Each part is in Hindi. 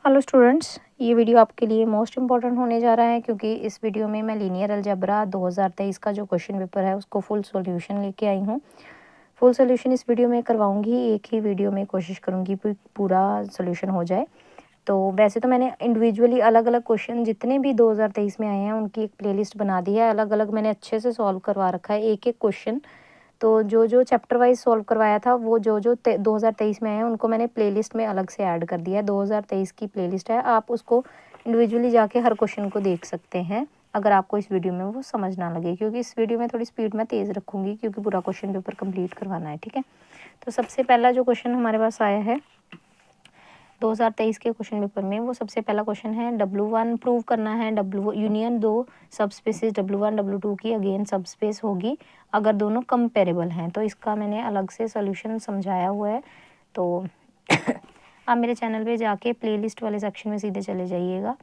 हेलो स्टूडेंट्स, ये वीडियो आपके लिए मोस्ट इम्पॉर्टेंट होने जा रहा है क्योंकि इस वीडियो में मैं लीनियर अलजेब्रा 2023 का जो क्वेश्चन पेपर है उसको फुल सॉल्यूशन लेके आई हूँ। फुल सॉल्यूशन इस वीडियो में करवाऊंगी, एक ही वीडियो में कोशिश करूँगी पूरा सॉल्यूशन हो जाए। तो वैसे तो मैंने इंडिविजुअली अलग अलग क्वेश्चन जितने भी 2023 में आए हैं उनकी एक प्लेलिस्ट बना दी है, अलग अलग मैंने अच्छे से सॉल्व करवा रखा है एक एक क्वेश्चन। तो जो जो चैप्टर वाइज सॉल्व करवाया था वो जो जो 2023 में आए हैं उनको मैंने प्लेलिस्ट में अलग से ऐड कर दिया है। 2023 की प्लेलिस्ट है, आप उसको इंडिविजुअली जाके हर क्वेश्चन को देख सकते हैं अगर आपको इस वीडियो में वो समझ ना लगे, क्योंकि इस वीडियो में थोड़ी स्पीड में तेज़ रखूँगी क्योंकि पूरा क्वेश्चन पेपर कंप्लीट करवाना है। ठीक है, तो सबसे पहला जो क्वेश्चन हमारे पास आया है 2023 के क्वेश्चन पेपर में, वो सबसे पहला क्वेश्चन है W1 प्रूव करना है। W यूनियन दो सब स्पेसिस W1 W2 की अगेन सब स्पेस होगी अगर दोनों कंपेरेबल हैं। तो इसका मैंने अलग से सॉल्यूशन समझाया हुआ है। तो आप मेरे चैनल पे जाके प्लेलिस्ट वाले सेक्शन में सीधे चले जाइएगा,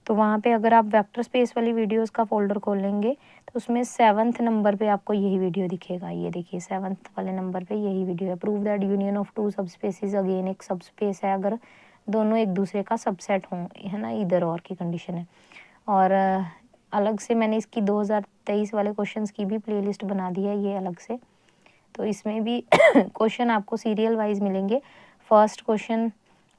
तो वहाँ पे अगर आप वेक्टर स्पेस वाली वीडियोस का फोल्डर खोलेंगे तो उसमें 7th नंबर पे आपको यही वीडियो दिखेगा। ये देखिए 7th वाले नंबर पे यही वीडियो है, prove that union of two sub spaces again एक सब स्पेस है अगर दोनों एक दूसरे का सबसेट हों, है ना, इधर और की कंडीशन है। और अलग से मैंने इसकी 2023 वाले क्वेश्चंस की भी प्लेलिस्ट बना दी है ये अलग से। तो इसमें भी क्वेश्चन आपको सीरियल वाइज मिलेंगे। फर्स्ट क्वेश्चन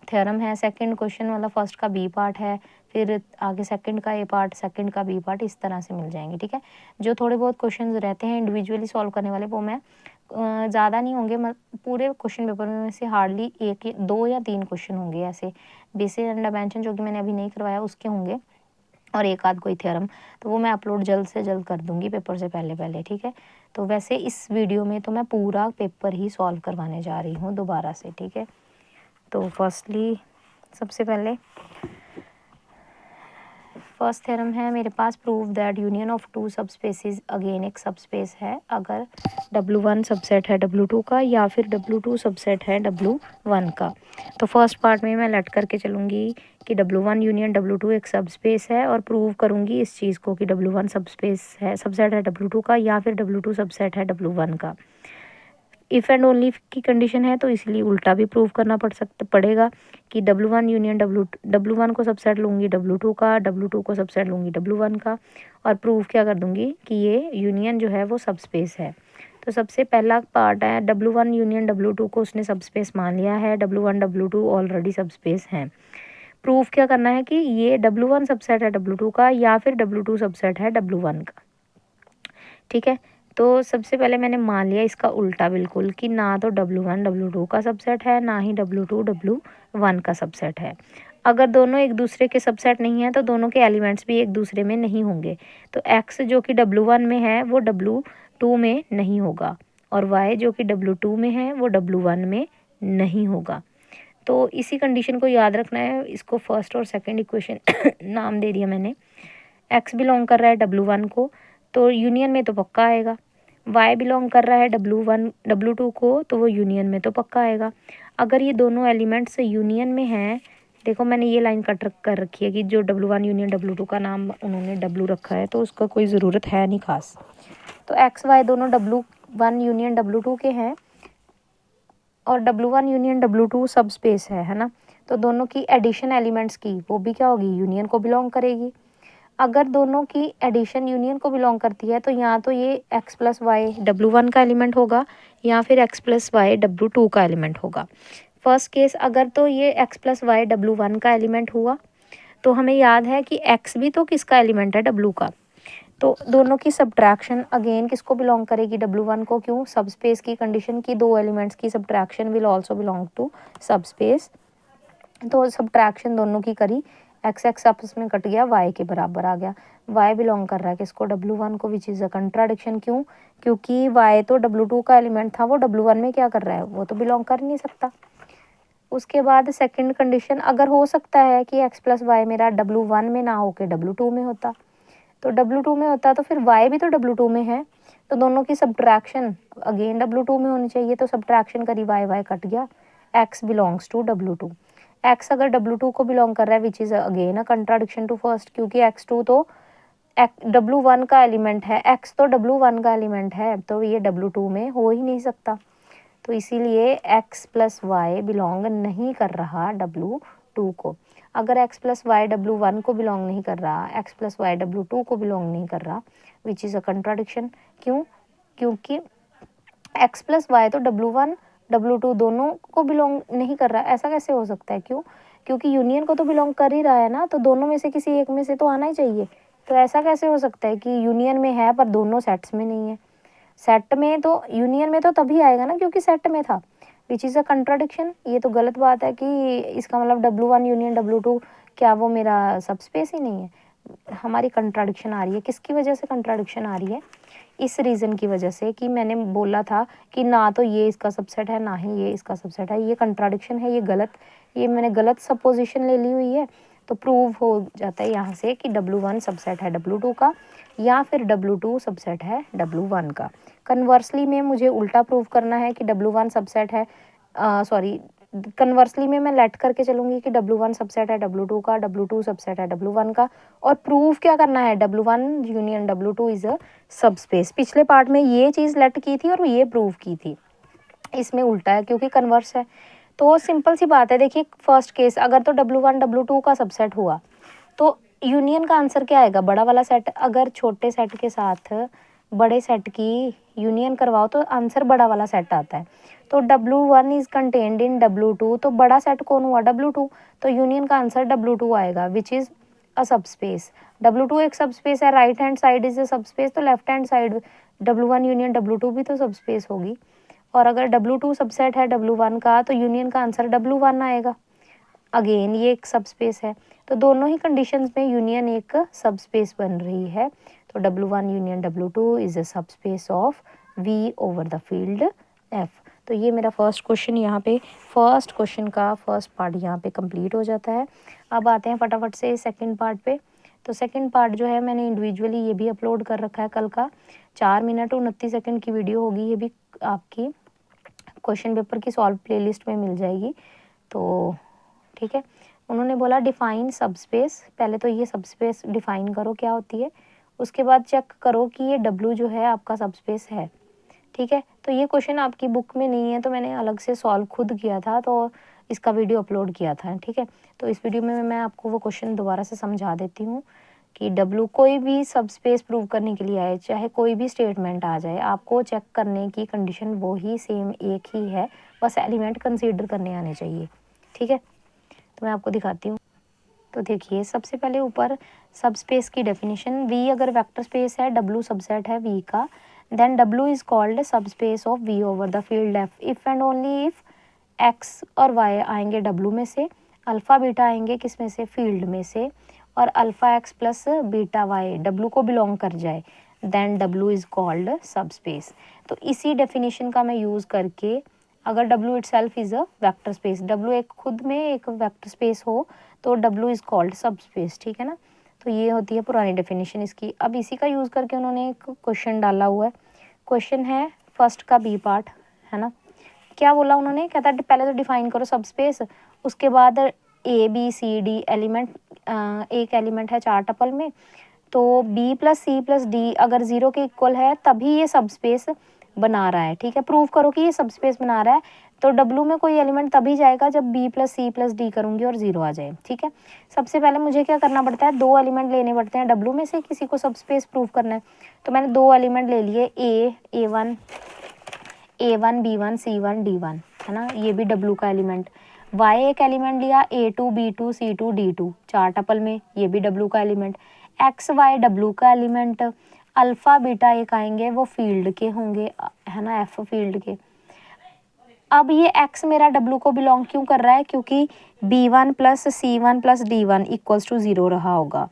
थ्योरम है, सेकंड क्वेश्चन वाला फर्स्ट का बी पार्ट है, फिर आगे सेकंड का ए पार्ट, सेकंड का बी पार्ट, इस तरह से मिल जाएंगे। ठीक है, जो थोड़े बहुत क्वेश्चंस रहते हैं इंडिविजुअली सॉल्व करने वाले वो मैं ज़्यादा नहीं होंगे, पूरे क्वेश्चन पेपर में से हार्डली एक दो या तीन क्वेश्चन होंगे ऐसे बेसिक एंड डायमेंशन जो कि मैंने अभी नहीं करवाया उसके होंगे, और एक आध कोई थ्योरम, तो वो मैं अपलोड जल्द से जल्द कर दूंगी पेपर से पहले पहले। ठीक है, तो वैसे इस वीडियो में तो मैं पूरा पेपर ही सॉल्व करवाने जा रही हूँ दोबारा से। ठीक है, तो फर्स्टली सबसे पहले फर्स्ट थ्योरम है मेरे पास, prove that union of two sub spaces again एक सब स्पेस है अगर W1 सबसेट है W2 का या फिर W2 सबसेट है W1 का। तो फर्स्ट पार्ट में मैं लेट करके चलूँगी कि W1 यूनियन W2 एक सब स्पेस है और प्रूव करूँगी इस चीज़ को कि W1 सब स्पेस है सबसेट है W2 का या फिर W2 सबसेट है W1 का। इफ़ एंड ओनली की कंडीशन है तो इसलिए उल्टा भी प्रूव करना पड़ेगा कि W1 यूनियन W1 को सबसेट लूँगी W2 का, W2 को सबसेट लूँगी W1 का, और प्रूव क्या कर दूँगी कि ये यूनियन जो है वो सब स्पेस है। तो सबसे पहला पार्ट है W1 यूनियन W2 को उसने सब स्पेस मान लिया है, W1 W2 ऑलरेडी सब स्पेस हैं। प्रूफ क्या करना है कि ये W1 सबसेट है W2 का या फिर W2 सबसेट है W1 का। ठीक है, तो सबसे पहले मैंने मान लिया इसका उल्टा बिल्कुल कि ना तो W1 W2 का सबसेट है ना ही W2 W1 का सबसेट है। अगर दोनों एक दूसरे के सबसेट नहीं है तो दोनों के एलिमेंट्स भी एक दूसरे में नहीं होंगे। तो x जो कि W1 में है वो W2 में नहीं होगा और y जो कि W2 में है वो W1 में नहीं होगा। तो इसी कंडीशन को याद रखना है। इसको फर्स्ट और सेकंड इक्वेशन नाम दे दिया मैंने। x बिलोंग कर रहा है W1 को तो यूनियन में तो पक्का आएगा, y बिलोंग कर रहा है W1 W2 को तो वो यूनियन में तो पक्का आएगा। अगर ये दोनों एलिमेंट्स यूनियन में हैं, देखो मैंने ये लाइन कट कर रखी है कि जो W1 यूनियन W2 का नाम उन्होंने W रखा है तो उसका कोई ज़रूरत है नहीं खास। तो एक्स वाई दोनों W1 यूनियन W2 के हैं और W1 यूनियन W2 सब स्पेस है ना, तो दोनों की एडिशन एलिमेंट्स की वो भी क्या होगी, यूनियन को बिलोंग करेगी। अगर दोनों की एडिशन यूनियन को बिलोंग करती है तो यहाँ तो ये x प्लस वाई W1 का एलिमेंट होगा या फिर x प्लस वाई W2 का एलिमेंट होगा। फर्स्ट केस अगर तो ये x प्लस वाई W1 का एलिमेंट हुआ तो हमें याद है कि x भी तो किसका एलिमेंट है, W का। तो दोनों की सब्ट्रैक्शन अगेन किसको बिलोंग करेगी, W1 को। क्यों, सब स्पेस की कंडीशन की दो एलिमेंट्स की subtraction will also belong to sub space. तो सब्ट्रैक्शन दोनों की करी, एक्स एक्स आपस में कट गया, y के बराबर आ गया। y बिलोंग कर रहा है किसको, W1 को, विच इज़ अ कंट्राडिक्शन। क्यों, क्योंकि y तो W2 का एलिमेंट था, वो W1 में क्या कर रहा है, वो तो बिलोंग कर नहीं सकता। उसके बाद सेकंड कंडीशन, अगर हो सकता है कि x प्लस वाई मेरा W1 में ना होके W2 में होता, तो W2 में होता तो फिर y भी तो W2 में है, तो दोनों की सब्ट्रैक्शन अगेन W2 में होनी चाहिए। तो सब्ट्रैक्शन करी, y कट गया, x belongs to W2। x अगर W2 को बिलोंग कर रहा है which is again a contradiction to first, क्योंकि x2 तो W1 का एलिमेंट है, x तो W1 का एलिमेंट है, तो ये W2 में हो ही नहीं सकता। तो इसीलिए x प्लस वाई बिलोंग नहीं कर रहा W2 को। अगर एक्स प्लस वाई W1 को बिलोंग नहीं कर रहा, एक्स प्लस वाई W2 को बिलोंग नहीं कर रहा, विच इज़ अ कंट्राडिक्शन। क्यों? क्योंकि एक्स प्लस वाई तो W1 W2 दोनों को बिलोंग नहीं कर रहा। ऐसा कैसे हो सकता है? क्यों? क्योंकि यूनियन को तो बिलोंग कर ही रहा है ना, तो दोनों में से किसी एक में से तो आना ही चाहिए। तो ऐसा कैसे हो सकता है कि यूनियन में है पर दोनों सेट्स में नहीं है? सेट में तो, यूनियन में तो तभी आएगा ना क्योंकि सेट में था, विच इज़ अ कंट्राडिक्शन। ये तो गलत बात है कि इसका मतलब W1 यूनियन W2, क्या वो मेरा सब स्पेस ही नहीं है? हमारी कंट्राडिक्शन आ रही है। किसकी वजह से कंट्राडिक्शन आ रही है? इस रीज़न की वजह से कि मैंने बोला था कि ना तो ये इसका सबसेट है ना ही ये इसका सबसेट है। ये कंट्राडिक्शन है, ये गलत, ये मैंने गलत सपोजिशन ले ली हुई है। तो प्रूव हो जाता है यहाँ से कि W1 सबसेट है W2 का, या फिर W2 सबसेट है W1 का। कन्वर्सली में मुझे उल्टा प्रूव करना है कि W1 सबसेट है, सॉरी, कन्वर्सली में मैं लेट करके चलूँगी कि W1 सबसेट है W2 का, W2 सबसेट है W1 का, और प्रूव क्या करना है? W1 union W2 is a सब स्पेस। पिछले पार्ट में ये चीज़ लेट की थी और ये प्रूव की थी, इसमें उल्टा है क्योंकि कन्वर्स है। तो सिंपल सी बात है, देखिए फर्स्ट केस, अगर तो W1 W2 का सबसेट हुआ तो यूनियन का आंसर क्या आएगा? बड़ा वाला सेट। अगर छोटे सेट के साथ बड़े सेट की यूनियन करवाओ तो आंसर बड़ा वाला सेट आता है। तो W1 is contained in W2, तो बड़ा सेट कौन हुआ? W2, तो यूनियन का आंसर W2 आएगा, विच इज़ अ सब स्पेस। W2 एक सब स्पेस है, right hand side is a सब स्पेस, तो left hand side W1 union W2 भी तो सब स्पेस होगी। और अगर W2 सबसेट है W1 का तो यूनियन का आंसर W1 आएगा। अगेन ये एक सब स्पेस है, तो दोनों ही कंडीशंस में यूनियन एक सब स्पेस बन रही है। तो W1 union W2 is a सब space of V over the field F। तो ये मेरा फर्स्ट क्वेश्चन यहाँ पे, फर्स्ट क्वेश्चन का फर्स्ट पार्ट यहाँ पे कंप्लीट हो जाता है। अब आते हैं फटाफट से सेकंड पार्ट पे। तो सेकंड पार्ट जो है मैंने इंडिविजुअली ये भी अपलोड कर रखा है कल का, 4 मिनट 29 सेकंड की वीडियो होगी, ये भी आपकी क्वेश्चन पेपर की सॉल्व प्लेलिस्ट में मिल जाएगी। तो ठीक है, उन्होंने बोला डिफाइन सबस्पेस। पहले तो ये सबस्पेस डिफाइन करो क्या होती है, उसके बाद चेक करो कि ये W जो है आपका सबस्पेस है। ठीक है, तो ये क्वेश्चन आपकी बुक में नहीं है, तो मैंने अलग से सॉल्व खुद किया था, तो इसका वीडियो अपलोड किया था। ठीक है, तो इस वीडियो में मैं आपको वो क्वेश्चन दोबारा से समझा देती हूँ कि W कोई भी सबस्पेस प्रूव करने के लिए आए, चाहे कोई भी स्टेटमेंट आ जाए, आपको चेक करने की कंडीशन वो ही सेम एक ही है, बस एलिमेंट कंसीडर करने आने चाहिए। ठीक है, तो मैं आपको दिखाती हूँ। तो देखिए सबसे पहले ऊपर सबस्पेस की डेफिनेशन, V अगर वेक्टर स्पेस है, W सबसेट है V का, then W is called subspace of V over the field F if and only if X और Y आएंगे W में से, अल्फ़ा बीटा आएंगे किस में से? फील्ड में से, और alpha X plus beta Y W को बिलोंग कर जाए, then W is called subspace. तो इसी डेफिनेशन का मैं यूज़ करके, अगर W itself is a vector space, W एक खुद में एक वेक्टर स्पेस हो तो W इज़ कॉल्ड सब स्पेस। ठीक है ना, तो ये होती है पुरानी डेफिनेशन इसकी। अब इसी का यूज़ करके उन्होंने एक क्वेश्चन डाला हुआ है। क्वेश्चन है फर्स्ट का B पार्ट, है ना। क्या बोला उन्होंने? कहता है पहले तो डिफाइन करो सब स्पेस, उसके बाद ABCD एलिमेंट, एक एलिमेंट है 4 टपल में, तो B plus C plus D अगर 0 के इक्वल है तभी ये सब स्पेस बना रहा है। ठीक है, प्रूव करो कि ये सब स्पेस बना रहा है। तो W में कोई एलिमेंट तभी जाएगा जब B plus C plus D करूँगी और 0 आ जाए। ठीक है, सबसे पहले मुझे क्या करना पड़ता है? 2 एलिमेंट लेने पड़ते हैं W में से, किसी को सब स्पेस प्रूव करना है। तो मैंने 2 एलिमेंट ले लिए, A1 B1 C1 D1, है ना, ये भी W का एलिमेंट। Y एक एलिमेंट लिया, A2 B2 C2 D2, 4 tuple में, ये भी W का एलिमेंट। X Y W का एलिमेंट, अल्फ़ा बीटा एक आएंगे, वो फील्ड के होंगे, है ना, F फील्ड के। अब ये X मेरा W को बिलोंग क्यों कर रहा है? क्योंकि B1 plus C1 plus D1 equals to 0 रहा होगा,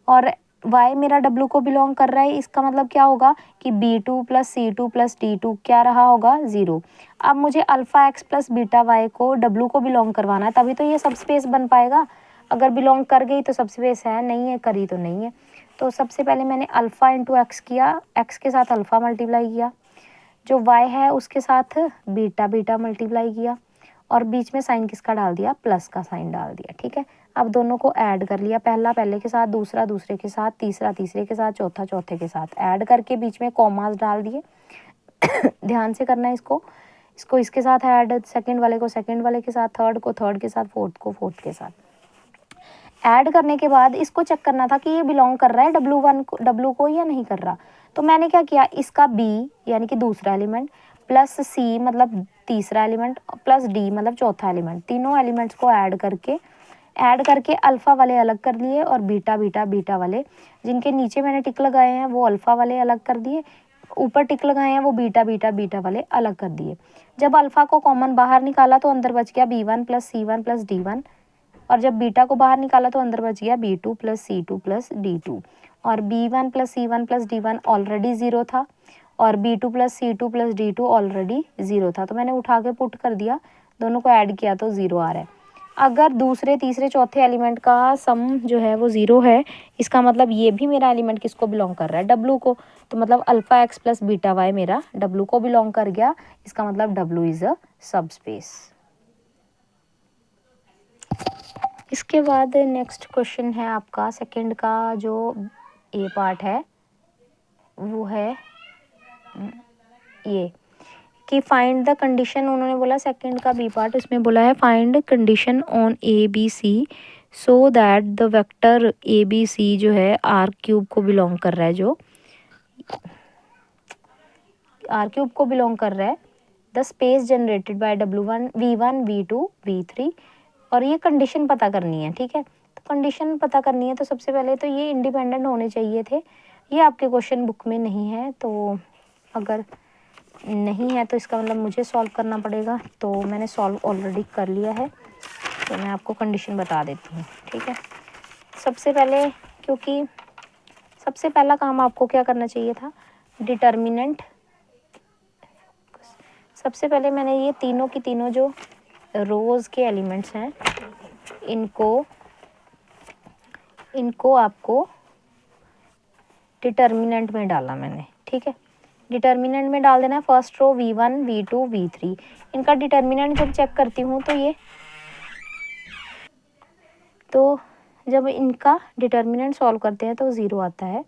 और Y मेरा W को बिलोंग कर रहा है, इसका मतलब क्या होगा कि B2 plus C2 plus D2 क्या रहा होगा? 0। अब मुझे alpha X plus beta Y को W को बिलोंग करवाना है, तभी तो ये सब स्पेस बन पाएगा। अगर बिलोंग कर गई तो सब स्पेस है, नहीं है करी तो नहीं है। तो सबसे पहले मैंने अल्फ़ा इंटू एक्स किया, एक्स के साथ अल्फ़ा मल्टीप्लाई किया, जो y है उसके साथ बीटा मल्टीप्लाई किया, और बीच में साइन किसका डाल दिया? प्लस का साइन डाल दिया। ठीक है, अब दोनों को ऐड कर लिया, पहला पहले के साथ, दूसरा दूसरे के साथ, तीसरा तीसरे के साथ, चौथा चौथे के साथ, ऐड करके बीच में कॉमास डाल दिए। ध्यान से करना है इसको इसके साथ ऐड, सेकंड वाले को सेकंड वाले के साथ, थर्ड को थर्ड के साथ, फोर्थ को फोर्थ के साथ। ऐड करने के बाद इसको चेक करना था कि ये बिलोंग कर रहा है W को या नहीं कर रहा। तो मैंने क्या किया, इसका B यानी कि दूसरा एलिमेंट प्लस C मतलब तीसरा एलिमेंट प्लस D मतलब चौथा एलिमेंट, तीनों एलिमेंट्स को ऐड करके अल्फ़ा वाले अलग कर लिए और बीटा बीटा बीटा वाले, जिनके नीचे मैंने टिक लगाए हैं वो अल्फ़ा वाले अलग कर दिए, ऊपर टिक लगाए हैं वो बीटा बीटा बीटा वाले अलग कर दिए। जब अल्फ़ा को कॉमन बाहर निकाला तो अंदर बच गया B1 plus C1 plus D1, और जब बीटा को बाहर निकाला तो अंदर बच गया B2 plus C2 plus D2, और B1 plus C1 plus D1 already zero था और B2 plus C2 plus D2 already zero था। तो मैंने उठा के पुट कर दिया, दोनों को ऐड किया तो ज़ीरो आ रहा है। अगर दूसरे तीसरे चौथे एलिमेंट का सम जो है वो ज़ीरो है, इसका मतलब ये भी मेरा एलिमेंट किसको बिलोंग कर रहा है, W को। तो मतलब alpha X plus beta Y मेरा W को बिलोंग कर गया, इसका मतलब W इज़ अ सबस्पेस। इसके बाद नेक्स्ट क्वेश्चन है आपका सेकंड का जो ए पार्ट है वो है ये कि फाइंड द कंडीशन, उन्होंने बोला सेकंड का बी पार्ट, इसमें बोला है find condition on A B C so that the vector A B C जो है आर क्यूब को बिलोंग कर रहा है, जो आर क्यूब को बिलोंग कर रहा है, the space generated bye W1 V1 V2 V3, और ये कंडीशन पता करनी है। ठीक है, तो कंडीशन पता करनी है तो सबसे पहले तो ये इंडिपेंडेंट होने चाहिए थे, ये आपके क्वेश्चन बुक में नहीं है, तो अगर नहीं है तो इसका मतलब मुझे सॉल्व करना पड़ेगा। तो मैंने सॉल्व ऑलरेडी कर लिया है, तो मैं आपको कंडीशन बता देती हूँ। ठीक है, सबसे पहले क्योंकि सबसे पहला काम आपको क्या करना चाहिए था, डिटर्मिनेंट। सबसे पहले मैंने ये तीनों की तीनों जो रोज़ के एलिमेंट्स हैं इनको आपको डिटर्मिनेंट में डाला मैंने। ठीक है, डिटर्मिनेंट में डाल देना है first row V1 V2 V3। इनका डिटर्मिनेंट जब चेक करती हूँ तो जब इनका डिटर्मिनेंट सॉल्व करते हैं तो ज़ीरो आता है।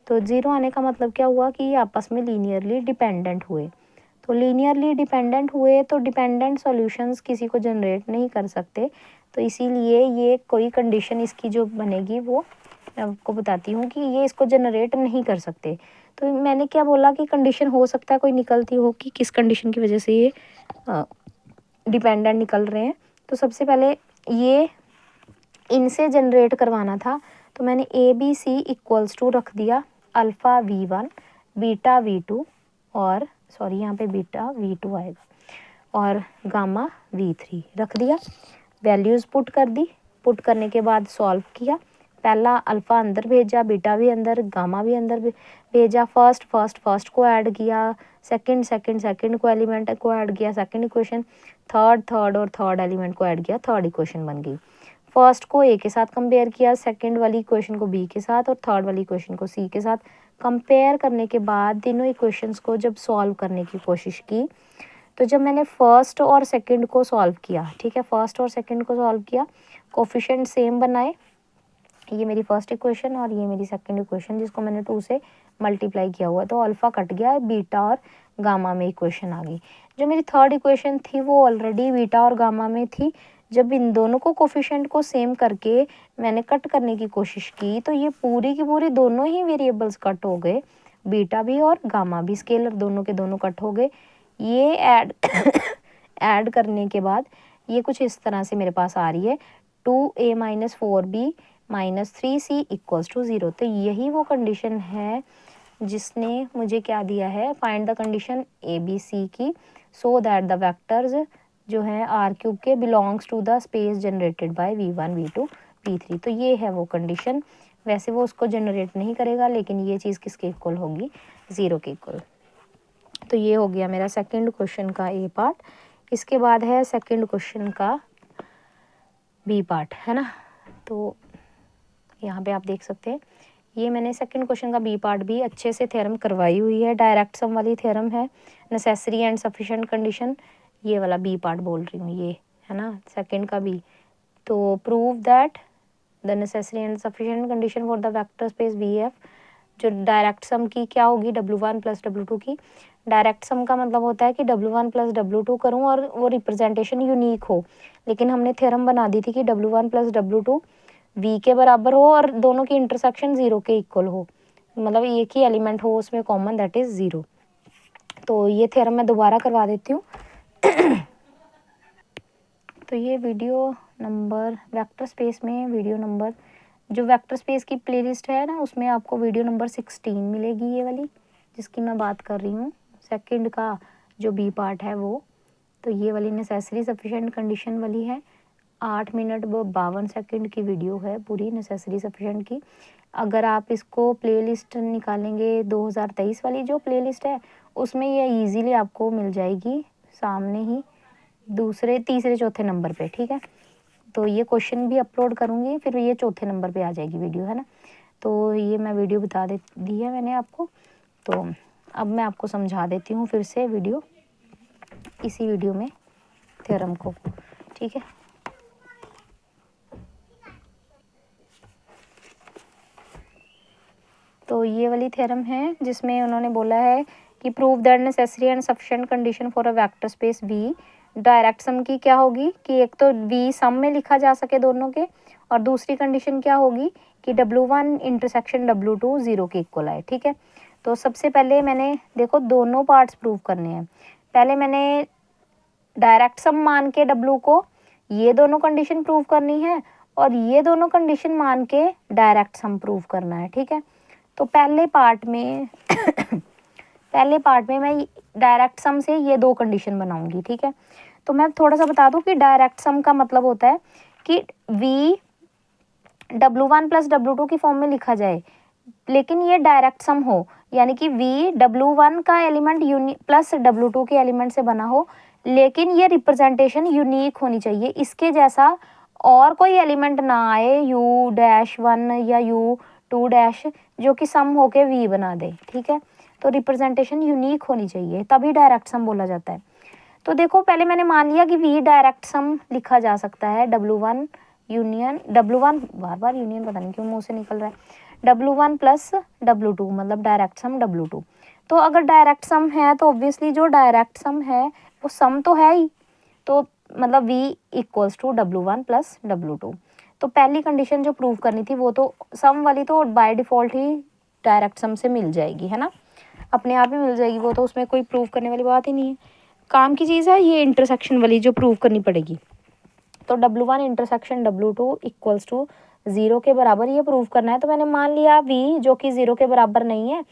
तो ज़ीरो आने का मतलब क्या हुआ कि ये आपस में लीनियरली डिपेंडेंट हुए। तो लीनियरली डिपेंडेंट हुए तो डिपेंडेंट सॉल्यूशंस किसी को जनरेट नहीं कर सकते, तो इसीलिए ये कोई कंडीशन इसकी जो बनेगी वो मैं आपको बताती हूँ कि ये इसको जनरेट नहीं कर सकते। तो मैंने क्या बोला कि कंडीशन हो सकता है कोई निकलती हो कि किस कंडीशन की वजह से ये डिपेंडेंट निकल रहे हैं। तो सबसे पहले ये इनसे जनरेट करवाना था, तो मैंने A B C equals to रख दिया अल्फ़ा V1 बीटा V2 और सॉरी यहाँ पे बीटा V2 आएगा और गामा V3 रख दिया, वैल्यूज़ पुट कर दी। पुट करने के बाद सॉल्व किया, पहला अल्फ़ा अंदर भेजा, बीटा भी अंदर, गामा भी अंदर भेजा, फर्स्ट को ऐड किया, सेकंड को एलिमेंट को ऐड किया, सेकंड इक्वेशन, थर्ड और थर्ड एलिमेंट को ऐड किया, थर्ड इक्वेशन बन गई। फर्स्ट को ए के साथ कंपेयर किया, सेकंड वाली इक्वेशन को बी के साथ और थर्ड वाली इक्वेशन को सी के साथ कंपेयर करने के बाद तीनों इक्वेशंस को जब सॉल्व करने की कोशिश की, तो जब मैंने फर्स्ट और सेकंड को सॉल्व किया, ठीक है, फर्स्ट और सेकंड को सॉल्व किया, कोफिशिएंट सेम बनाए, ये मेरी फर्स्ट इक्वेशन और ये मेरी सेकंड इक्वेशन जिसको मैंने 2 से मल्टीप्लाई किया हुआ, तो अल्फ़ा कट गया, बीटा और गामा में इक्वेशन आ गई। जो मेरी थर्ड इक्वेशन थी वो ऑलरेडी बीटा और गामा में थी। जब इन दोनों को कोफिशिएंट को सेम करके मैंने कट करने की कोशिश की तो ये पूरी की पूरी दोनों ही वेरिएबल्स कट हो गए, बीटा भी और गामा भी, स्केलर दोनों के दोनों कट हो गए। ये ऐड करने के बाद ये कुछ इस तरह से मेरे पास आ रही है 2a minus 4b minus 3c equals to 0। तो यही वो कंडीशन है जिसने मुझे क्या दिया है, find the condition A B C की सो दैट द वेक्टर्स जो हैं आर क्यूब के belongs to the space generated by V1 V2 V3। तो ये है वो कंडीशन। वैसे वो उसको जनरेट नहीं करेगा लेकिन ये चीज़ किसके इक्वल होगी, 0 के इक्वल। तो ये हो गया मेरा सेकंड क्वेश्चन का ए पार्ट। इसके बाद है सेकंड क्वेश्चन का बी पार्ट, है ना। तो यहाँ पे आप देख सकते हैं ये मैंने सेकंड क्वेश्चन का बी पार्ट भी अच्छे से थ्योरम करवाई हुई है, डायरेक्ट सम वाली थ्योरम है, नेसेसरी एंड सफिशिएंट कंडीशन, ये वाला बी पार्ट बोल रही हूँ, ये है ना सेकंड का बी। तो prove that the necessary and sufficient condition for the vector space VF, जो डायरेक्ट सम की क्या होगी, W1 प्लस W2 की। डायरेक्ट सम का मतलब होता है कि W1 प्लस W2 करूँ और वो रिप्रेजेंटेशन यूनिक हो, लेकिन हमने थ्योरम बना दी थी कि W1 प्लस W2 v के बराबर हो और दोनों की इंटरसेक्शन 0 के इक्वल हो, मतलब एक ही एलिमेंट हो उसमें कॉमन, दैट इज़ 0। तो ये थ्योरम मैं दोबारा करवा देती हूँ। तो ये वीडियो नंबर वेक्टर स्पेस में वीडियो नंबर, जो वेक्टर स्पेस की प्लेलिस्ट है ना उसमें आपको वीडियो नंबर 16 मिलेगी, ये वाली जिसकी मैं बात कर रही हूँ, सेकंड का जो बी पार्ट है वो। तो ये वाली नेसेसरी सफिशिएंट कंडीशन वाली है, 8 मिनट 52 सेकंड की वीडियो है पूरी नेसेसरी सफिशिएंट की। अगर आप इसको प्लेलिस्ट निकालेंगे 2023 वाली जो प्लेलिस्ट है उसमें ये इजीली आपको मिल जाएगी सामने ही, दूसरे तीसरे चौथे नंबर पे, ठीक है। तो ये क्वेश्चन भी अपलोड करूँगी, फिर ये चौथे नंबर पे आ जाएगी वीडियो, है ना। तो ये मैं वीडियो बता दी है मैंने आपको। तो अब मैं आपको समझा देती हूँ फिर से वीडियो, इसी वीडियो में थ्योरम को, ठीक है। तो ये वाली थ्योरम है जिसमें उन्होंने बोला है कि prove that necessary and sufficient condition for a vector space V, direct sum की क्या होगी कि एक तो वी सम में लिखा जा सके दोनों के, और दूसरी कंडीशन क्या होगी कि W1 इंटरसेक्शन W2 0 के इक्वल आए, ठीक है। तो सबसे पहले मैंने देखो दोनों पार्ट्स प्रूव करने हैं। पहले मैंने डायरेक्ट सम मान के W को ये दोनों कंडीशन प्रूव करनी है, और ये दोनों कंडीशन मान के डायरेक्ट सम प्रूव करना है, ठीक है। तो पहले पार्ट में मैं डायरेक्ट सम से ये दो कंडीशन बनाऊंगी, ठीक है। तो मैं थोड़ा सा बता दूं कि डायरेक्ट सम का मतलब होता है कि v W1 प्लस W2 की फॉर्म में लिखा जाए, लेकिन ये डायरेक्ट सम हो, यानी कि v W1 का एलिमेंट प्लस W2 के एलिमेंट से बना हो, लेकिन ये रिप्रेजेंटेशन यूनिक होनी चाहिए, इसके जैसा और कोई एलिमेंट ना आए U-1 या U2- जो कि सम होके v बना दे, ठीक है। तो रिप्रेजेंटेशन यूनिक होनी चाहिए, तभी डायरेक्ट सम बोला जाता है। तो देखो पहले मैंने मान लिया कि v डायरेक्ट सम लिखा जा सकता है W1 यूनियन W1, बार यूनियन पता नहीं क्यों मुंह से निकल रहा है, W1 प्लस W2 मतलब डायरेक्ट सम W2। तो अगर डायरेक्ट सम है तो ऑब्वियसली जो डायरेक्ट सम है वो सम तो है ही, तो मतलब v equals to W1 plus W2। तो पहली कंडीशन जो प्रूव करनी थी वो तो सम वाली तो by default he direct sum से मिल जाएगी, है ना, अपने आप ही मिल जाएगी, वो तो उसमें कोई प्रूव करने वाली बात ही नहीं है। काम की चीज़ है ये इंटरसेक्शन वाली जो प्रूव करनी पड़ेगी। तो W1 intersection W2 equals to 0 के बराबर ये प्रूव करना है। तो मैंने मान लिया v जो कि 0 के बराबर नहीं है,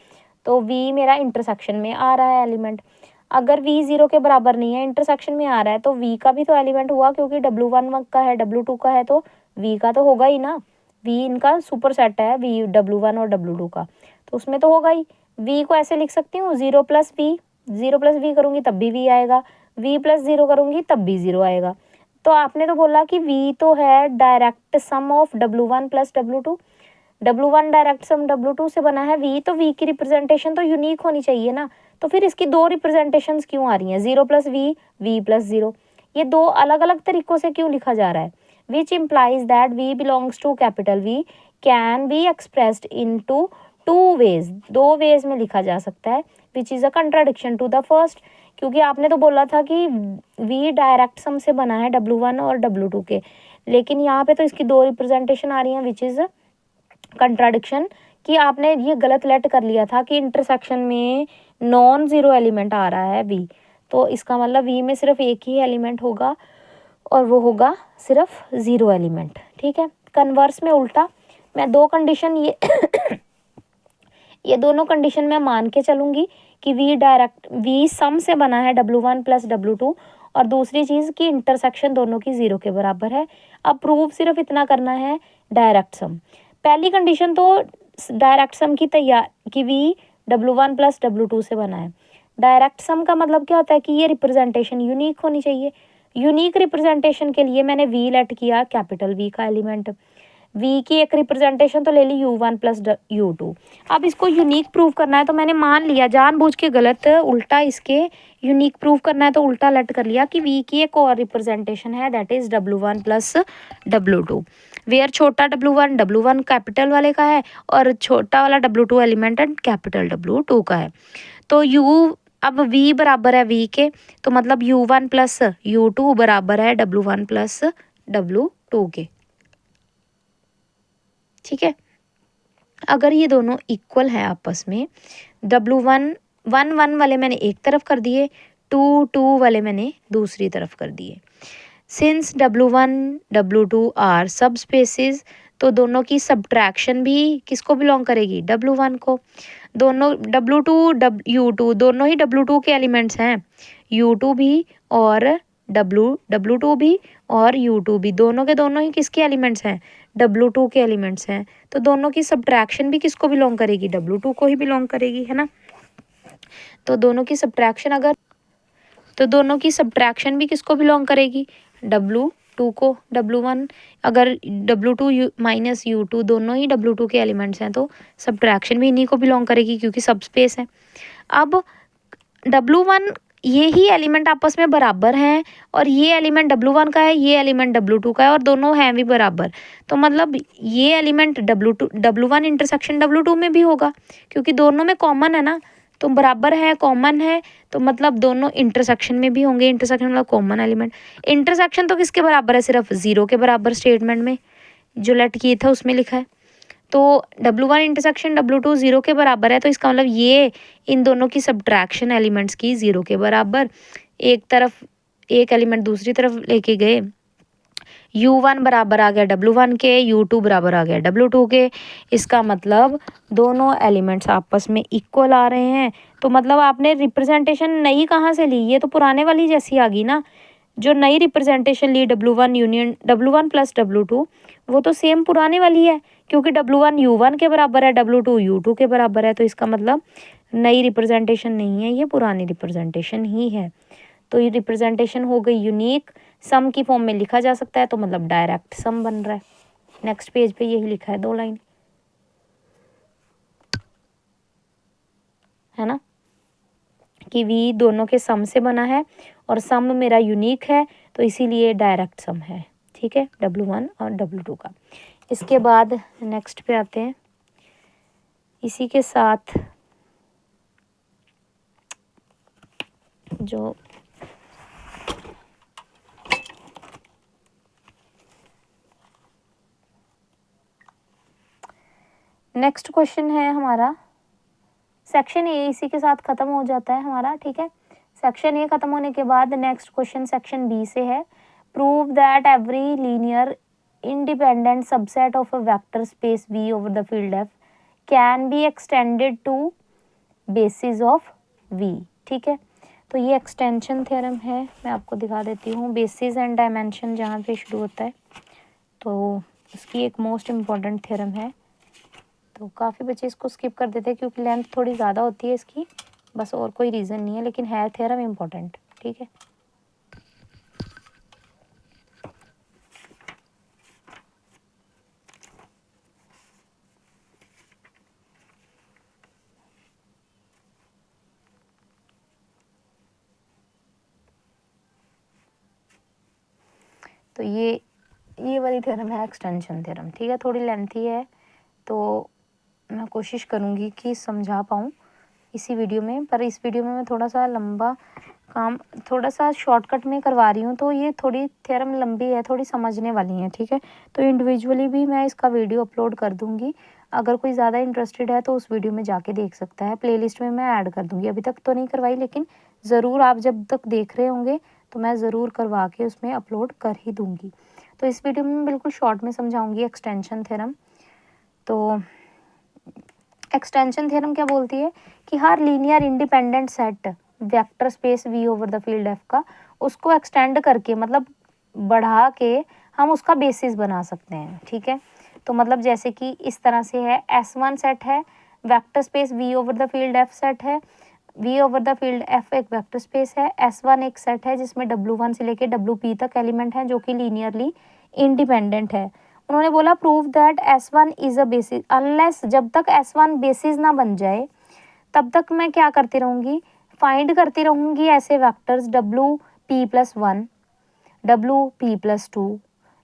तो v मेरा इंटरसेक्शन में आ रहा है एलिमेंट। अगर v 0 के बराबर नहीं है, इंटरसेक्शन में आ रहा है, तो v का भी तो एलिमेंट हुआ, क्योंकि W1 का है W2 का है तो v का तो होगा ही ना, v इनका सुपर सेट है v W1 और W2 का, तो उसमें तो होगा ही। v को ऐसे लिख सकती हूँ 0 प्लस v करूँगी तब भी v आएगा, v प्लस 0 करूँगी तब भी 0 आएगा। तो आपने तो बोला कि v तो है direct sum of W1 plus W2, W1 direct sum W2 से बना है v, तो v की रिप्रेजेंटेशन तो यूनिक होनी चाहिए ना। तो फिर इसकी दो रिप्रेजेंटेशंस क्यों आ रही हैं, 0 प्लस v प्लस 0, ये दो अलग अलग तरीक़ों से क्यों लिखा जा रहा है। Which implies that v belongs to capital V can be expressed into two ways, दो वेज में लिखा जा सकता है, which is a contradiction to the first, क्योंकि आपने तो बोला था कि v डायरेक्ट सम से बना है W1 और W2 के, लेकिन यहाँ पे तो इसकी दो रिप्रेजेंटेशन आ रही हैं, विच इज़ कंट्राडिक्शन, कि आपने ये गलत लेट कर लिया था कि इंटरसेक्शन में नॉन ज़ीरो एलिमेंट आ रहा है v, तो इसका मतलब v में सिर्फ एक ही एलिमेंट होगा और वो होगा सिर्फ 0 एलिमेंट, ठीक है। कन्वर्स में उल्टा, मैं दो कंडीशन ये दोनों कंडीशन मैं मान के चलूँगी कि v सम से बना है W1 प्लस W2, और दूसरी चीज़ कि इंटरसेक्शन दोनों की 0 के बराबर है। अब प्रूव सिर्फ इतना करना है डायरेक्ट सम। पहली कंडीशन तो डायरेक्ट सम की तैयार कि v W1 प्लस W2 से बना है। डायरेक्ट सम का मतलब क्या होता है कि ये रिप्रेजेंटेशन यूनिक होनी चाहिए। यूनिक रिप्रेजेंटेशन के लिए मैंने v लेट किया कैपिटल V का एलिमेंट, v की एक रिप्रेजेंटेशन तो ले ली U1 प्लस U2। अब इसको यूनिक प्रूव करना है, तो मैंने मान लिया जानबूझ के गलत उल्टा, इसके यूनिक प्रूव करना है तो उल्टा लेट कर लिया कि v की एक और रिप्रेजेंटेशन है, that is W1 plus W2, where छोटा W1 कैपिटल वाले का है और छोटा वाला W2 एलिमेंट कैपिटल W2 का है। तो अब v बराबर है v के, तो मतलब U1 प्लस U2 बराबर है W1 प्लस W2 के। ठीक है। अगर ये दोनों इक्वल हैं आपस में, W1 1 1 वाले मैंने एक तरफ कर दिए, 2 2 वाले मैंने दूसरी तरफ कर दिए। सिंस W1 W2 आर सब स्पेसिस, तो दोनों की सब्ट्रैक्शन भी किसको बिलोंग करेगी, W1 को। दोनों W2 U2 दोनों ही W2 के एलिमेंट्स हैं, U2 भी और W2 भी और U2 भी, दोनों के दोनों ही किसके एलिमेंट्स हैं, W2 के एलिमेंट्स हैं। तो दोनों की सब्ट्रैक्शन भी किसको बिलोंग करेगी, W2 को ही बिलोंग करेगी, है ना। तो दोनों की सब्ट्रैक्शन भी किसको बिलोंग करेगी, W2 को। W1 अगर W2 माइनस U2 दोनों ही W2 के एलिमेंट्स हैं तो सब्ट्रैक्शन भी इन्हीं को बिलोंग करेगी क्योंकि सब स्पेस है। अब W1 ये ही एलिमेंट आपस में बराबर हैं और ये एलिमेंट W1 का है, ये एलिमेंट W2 का है और दोनों हैं भी बराबर। तो मतलब ये एलिमेंट W1 इंटरसेक्शन W2 में भी होगा क्योंकि दोनों में कॉमन है ना, तो बराबर है, कॉमन है, तो मतलब दोनों इंटरसेक्शन में भी होंगे। इंटरसेक्शन मतलब कॉमन एलिमेंट। इंटरसेक्शन तो किसके बराबर है, सिर्फ 0 के बराबर स्टेटमेंट में जो लेट किए था उसमें लिखा है। तो W1 इंटरसेक्शन W2 0 के बराबर है, तो इसका मतलब ये इन दोनों की सब्ट्रैक्शन एलिमेंट्स की 0 के बराबर। एक तरफ एक एलिमेंट दूसरी तरफ लेके गए, U1 बराबर आ गया W1 के, U2 बराबर आ गया W2 के। इसका मतलब दोनों एलिमेंट्स आपस में इक्वल आ रहे हैं। तो मतलब आपने रिप्रेजेंटेशन नई कहाँ से ली, ये तो पुराने वाली जैसी आ गई ना। जो नई रिप्रेजेंटेशन ली W1 union W1 plus W2, वो तो सेम पुराने वाली है क्योंकि W1 U1 के बराबर है, W2 U2 के बराबर है। तो इसका मतलब नई रिप्रेजेंटेशन नहीं है, ये पुरानी रिप्रेजेंटेशन ही है। तो ये रिप्रेजेंटेशन हो गई यूनिक, सम की फॉर्म में लिखा जा सकता है, तो मतलब डायरेक्ट सम बन रहा है। नेक्स्ट पेज पे यही लिखा है 2 लाइन, है ना, कि V दोनों के सम से बना है और सम मेरा यूनिक है तो इसीलिए डायरेक्ट सम है। ठीक है, W1 और W2 का। इसके बाद नेक्स्ट पे आते हैं। इसी के साथ जो नेक्स्ट क्वेश्चन है हमारा, सेक्शन ए इसी के साथ खत्म हो जाता है हमारा। ठीक है, सेक्शन ए खत्म होने के बाद नेक्स्ट क्वेश्चन सेक्शन बी से है। Prove that every linear independent subset of a vector space V over the field F can be extended to basis of V। ठीक है, तो ये एक्सटेंशन थ्योरम है, मैं आपको दिखा देती हूँ। बेसिस एंड डायमेंशन जहाँ पे शुरू होता है तो इसकी एक मोस्ट इम्पॉर्टेंट थ्योरम है। तो काफ़ी बच्चे इसको स्किप कर देते हैं क्योंकि लेंथ थोड़ी ज़्यादा होती है इसकी, बस और कोई रीज़न नहीं है, लेकिन है थ्योरम इम्पोर्टेंट। ठीक है, तो ये वाली थ्योरम है एक्सटेंशन थ्योरम। ठीक है, थोड़ी लेंथी है तो मैं कोशिश करूँगी कि समझा पाऊँ इसी वीडियो में, पर इस वीडियो में मैं थोड़ा सा लंबा काम थोड़ा सा शॉर्टकट में करवा रही हूँ, तो ये थोड़ी थ्योरम लंबी है, थोड़ी समझने वाली है। ठीक है, तो इंडिविजुअली भी मैं इसका वीडियो अपलोड कर दूँगी। अगर कोई ज़्यादा इंटरेस्टेड है तो उस वीडियो में जाके देख सकता है, प्लेलिस्ट में मैं ऐड कर दूँगी। अभी तक तो नहीं करवाई, लेकिन ज़रूर आप जब तक देख रहे होंगे तो मैं ज़रूर करवा के उसमें अपलोड कर ही दूँगी। तो इस वीडियो में मैं बिल्कुल शॉर्ट में समझाऊँगी एक्सटेंशन थ्योरम। तो एक्सटेंशन थ्योरम क्या बोलती है कि हर linear independent set vector space V over the field F का, उसको एक्सटेंड करके मतलब बढ़ा के हम उसका बेसिस बना सकते हैं। ठीक है, तो मतलब जैसे कि इस तरह से है, S1 सेट है, vector space V over the field F set है, V over the field F एक वेक्टर स्पेस है, S1 एक सेट है जिसमें W1 से लेके WP तक एलिमेंट हैं जो कि लीनियरली इंडिपेंडेंट है। उन्होंने बोला prove that S1 is a basis, unless जब तक S1 बेसिस ना बन जाए तब तक मैं क्या करती रहूँगी, फाइंड करती रहूँगी ऐसे वेक्टर्स WP+1, WP+2,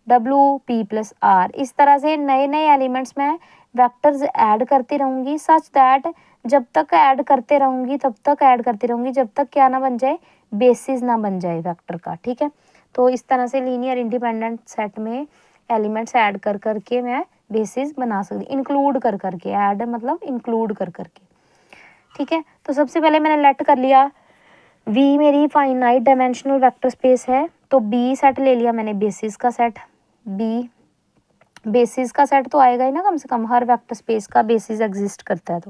WP+R, इस तरह से नए नए एलिमेंट्स में वेक्टर्स ऐड करती रहूँगी, सच दैट जब तक ऐड करते रहूँगी तब तक ऐड करती रहूँगी जब तक क्या ना बन जाए, बेसिस ना बन जाए वेक्टर का। ठीक है, तो इस तरह से लीनियर इंडिपेंडेंट सेट में एलिमेंट्स ऐड कर करके मैं बेसिस बना सकती, इंक्लूड कर करके, ऐड मतलब इंक्लूड कर करके, ठीक है। तो सबसे पहले मैंने लेट कर लिया V मेरी फाइनाइट डायमेंशनल वेक्टर स्पेस है, तो B सेट ले लिया मैंने बेसिस का सेट। B बेसिस का सेट तो आएगा ही ना, कम से कम हर वेक्टर स्पेस का बेसिस एग्जिस्ट करता है।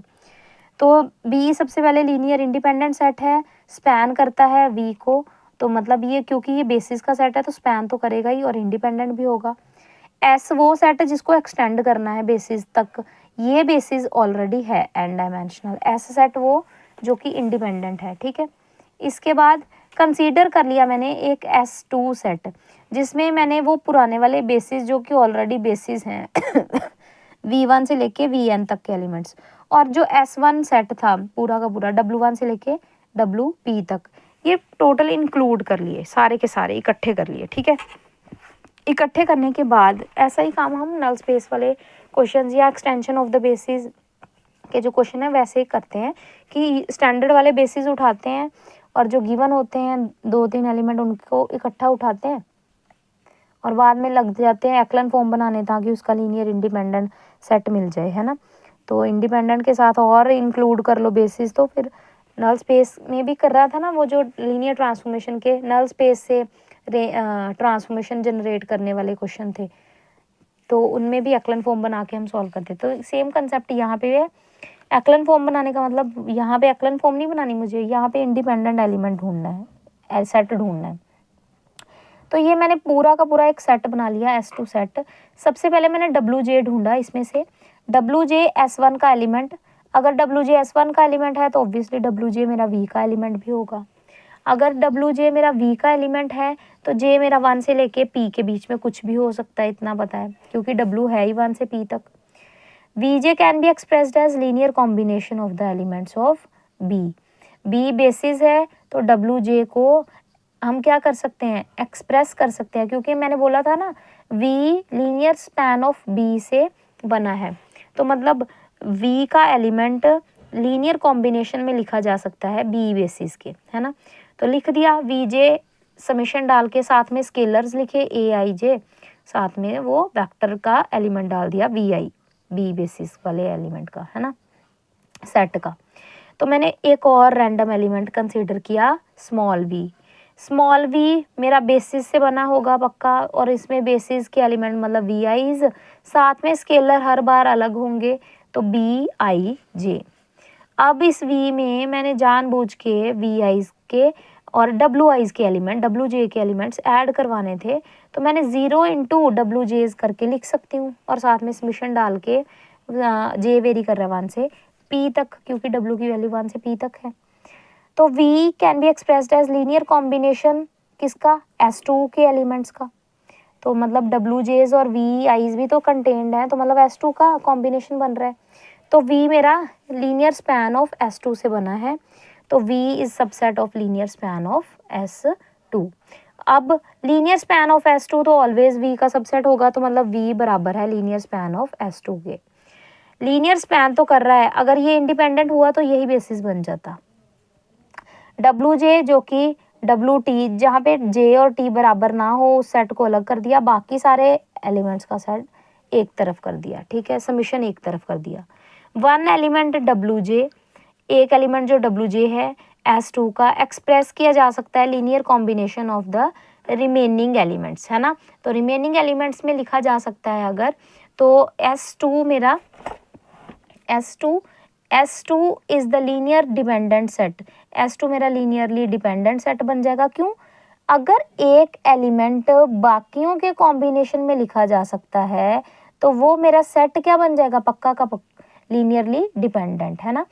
तो B सबसे पहले लीनियर इंडिपेंडेंट सेट है, स्पैन करता है V को, तो मतलब ये क्योंकि ये बेसिस का सेट है तो स्पैन तो करेगा ही और इंडिपेंडेंट भी होगा। S वो सेट है जिसको एक्सटेंड करना है बेसिस तक, ये बेसिस ऑलरेडी है n डायमेंशनल। S सेट वो जो कि इंडिपेंडेंट है, ठीक है। इसके बाद कंसीडर कर लिया मैंने एक S2 सेट, जिसमें मैंने वो पुराने वाले बेसिस जो कि ऑलरेडी बेसिस हैं V1 से लेके Vn तक के एलिमेंट्स, और जो S1 सेट था पूरा का पूरा W1 से लेके WP तक, ये टोटल इंक्लूड कर लिए, सारे के सारे इकट्ठे कर लिए, ठीक है। इकट्ठे करने के बाद ऐसा ही काम हम नल स्पेस वाले क्वेश्चंस या एक्सटेंशन ऑफ द बेसिस के जो क्वेश्चन है वैसे ही करते हैं कि स्टैंडर्ड वाले बेसिस उठाते हैं और जो गिवन होते हैं 2-3 एलिमेंट उनको इकट्ठा उठाते हैं और बाद में लग जाते हैं एक्लन फॉर्म बनाने ताकि उसका लीनियर इंडिपेंडेंट सेट मिल जाए, है ना। तो इंडिपेंडेंट के साथ और इंक्लूड कर लो बेसिस, तो फिर नल स्पेस में भी कर रहा था ना वो जो लीनियर ट्रांसफॉर्मेशन के नल स्पेस से ट्रांसफॉर्मेशन जनरेट करने वाले क्वेश्चन थे, तो उनमें भी एक्लन फॉर्म बना के हम सॉल्व करते। तो सेम कंसेप्ट यहाँ पे है। एक्लन फॉर्म बनाने का मतलब यहाँ पे एक्लन फॉर्म नहीं बनानी मुझे, यहाँ पे इंडिपेंडेंट एलिमेंट ढूंढना है, सेट ढूंढना है। तो ये मैंने पूरा का पूरा एक सेट बना लिया, S2 सेट। सबसे पहले मैंने WJ ढूंढा, इसमें से WJ S1 का एलिमेंट, अगर WJ S1 का एलिमेंट है तो ऑब्वियसली WJ मेरा V का एलिमेंट भी होगा। अगर WJ मेरा V का एलिमेंट है तो J मेरा 1 से लेके P के बीच में कुछ भी हो सकता है, इतना पता है क्योंकि W है ही 1 से P तक। Vj can be expressed as linear combination of the elements of B। B basis है तो WJ को हम क्या कर सकते हैं, एक्सप्रेस कर सकते हैं, क्योंकि मैंने बोला था ना V linear span of B से बना है, तो मतलब V का एलिमेंट लीनियर कॉम्बिनेशन में लिखा जा सकता है B बेसिस के, है ना। तो लिख दिया Vj, समेशन डाल के साथ में स्केलर्स लिखे Aij, साथ में वो वेक्टर का एलिमेंट डाल दिया Vi, B बेसिस वाले एलिमेंट का, है ना, सेट का। तो मैंने एक और रैंडम एलिमेंट कंसीडर किया स्मॉल v। स्मॉल v मेरा बेसिस से बना होगा पक्का, और इसमें बेसिस के एलिमेंट मतलब Vi's, साथ में स्केलर हर बार अलग होंगे तो Bij। अब इस v में मैंने जानबूझ के Vi's के और Wi's के एलिमेंट, Wj के एलिमेंट्स ऐड करवाने थे, तो मैंने 0 इंटू WJ's करके लिख सकती हूँ और साथ में समेशन डाल के J वेरी कर रहा है 1 से P तक, क्योंकि W की वैल्यू 1 से P तक है। तो V can be expressed as linear combination किसका, S2 के एलिमेंट्स का, तो मतलब WJ's और Vi's भी तो कंटेन्ड है, तो मतलब S2 का कॉम्बिनेशन बन रहा है। तो V मेरा लीनियर स्पैन ऑफ S2 से बना है, तो V is subset of linear span of S2। अब लीनियर स्पैन ऑफ S2 तो ऑलवेज V का सबसेट होगा, तो मतलब V बराबर है लीनियर स्पैन ऑफ S2 के। लीनियर स्पैन तो कर रहा है, अगर ये इंडिपेंडेंट हुआ तो यही बेसिस बन जाता। WJ जो कि WT, जहाँ पे J और T बराबर ना हो उस सेट को अलग कर दिया, बाकी सारे एलिमेंट्स का सेट एक तरफ कर दिया, ठीक है, समीशन एक तरफ कर दिया। 1 एलिमेंट WJ, एक एलिमेंट जो WJ है S2 का, एक्सप्रेस किया जा सकता है linear combination of the remaining elements, है ना। तो रिमेनिंग एलिमेंट्स में लिखा जा सकता है अगर, तो S2 मेरा S2 is the linear dependent set, S2 मेरा लीनियरली डिपेंडेंट सेट बन जाएगा। क्यों, अगर एक एलिमेंट बाकियों के कॉम्बिनेशन में लिखा जा सकता है तो वो मेरा सेट क्या बन जाएगा, पक्का का लीनियरली डिपेंडेंट, है ना।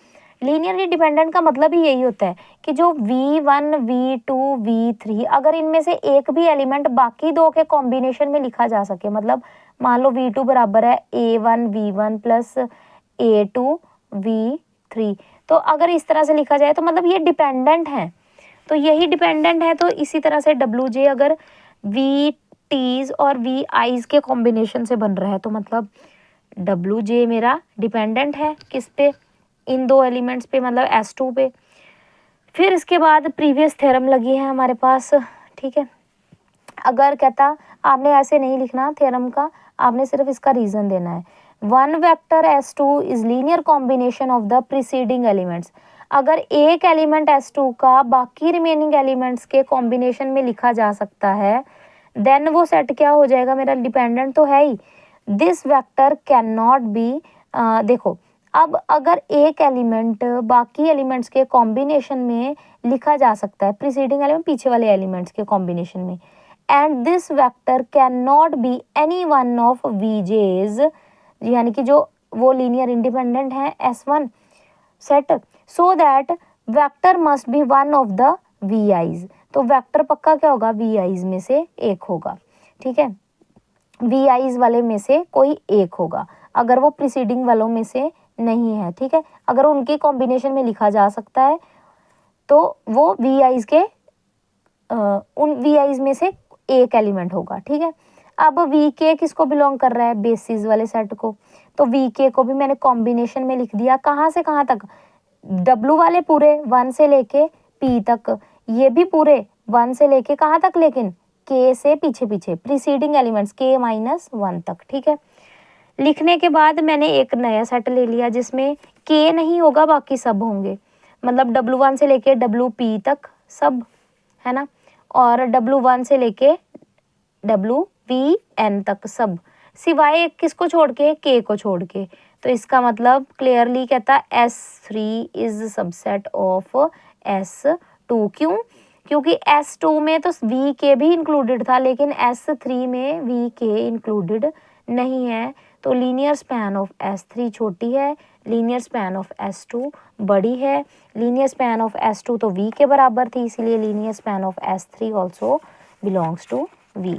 लीनियरली डिपेंडेंट का मतलब ही यही होता है कि जो V1, V2, V3 अगर इनमें से एक भी एलिमेंट बाकी दो के कॉम्बिनेशन में लिखा जा सके, मतलब मान लो V2 बराबर है A1 V1 plus A2 V3, तो अगर इस तरह से लिखा जाए तो मतलब ये डिपेंडेंट है, तो यही डिपेंडेंट है। तो इसी तरह से WJ अगर VT's और VI's के कॉम्बिनेशन से बन रहा है तो मतलब WJ मेरा डिपेंडेंट है किस पे, इन दो एलिमेंट्स पे, मतलब S2 पे। फिर इसके बाद प्रीवियस थ्योरम लगी है हमारे पास, ठीक है। अगर कहता, आपने ऐसे नहीं लिखना थ्योरम का, आपने सिर्फ इसका रीज़न देना है। One vector S2 is linear combination of the preceding elements. अगर एक एलिमेंट S2 का बाकी रिमेनिंग एलिमेंट्स के कॉम्बिनेशन में लिखा जा सकता है, देन वो सेट क्या हो जाएगा, मेरा डिपेंडेंट तो है ही। This vector can not be, देखो अब अगर एक एलिमेंट बाकी एलिमेंट्स के कॉम्बिनेशन में लिखा जा सकता है, प्रीसीडिंग एलिमेंट पीछे वाले एलिमेंट्स के कॉम्बिनेशन में, and this vector can not be any one of VJs, यानी कि जो वो लीनियर इंडिपेंडेंट है S1 set, so that vector must be one of the VIs। तो वेक्टर पक्का क्या होगा, VIs में से एक होगा, ठीक है, VIs वाले में से कोई एक होगा, अगर वो प्रीसीडिंग वालों में से नहीं है, ठीक है। अगर उनके कॉम्बिनेशन में लिखा जा सकता है तो वो VIs के उन VIs में से एक एलिमेंट होगा, ठीक है। अब VK किसको बिलोंग कर रहा है, बेसिस वाले सेट को, तो VK को भी मैंने कॉम्बिनेशन में लिख दिया, कहाँ से कहाँ तक, W वाले पूरे 1 से लेके P तक, ये भी पूरे 1 से लेके कहाँ तक, लेकिन K से पीछे पीछे प्रीसीडिंग एलिमेंट्स K-1 तक, ठीक है। लिखने के बाद मैंने एक नया सेट ले लिया जिसमें K नहीं होगा, बाकी सब होंगे, मतलब W1 से लेके WP तक सब, है ना, और W1 से लेके WVN तक सब, सिवाय किसको छोड़ के, K को छोड़ के। तो इसका मतलब क्लियरली कहता है S3 is subset of S2। क्यों, क्योंकि S2 में तो VK भी इंक्लूडेड था, लेकिन S3 में VK इंक्लूडेड नहीं है। तो लीनियर स्पैन ऑफ S3 छोटी है, लीनियर स्पैन ऑफ S2 बड़ी है। लीनियर स्पैन ऑफ S2 तो V के बराबर थी, इसीलिए linear span of S3 also belongs to V।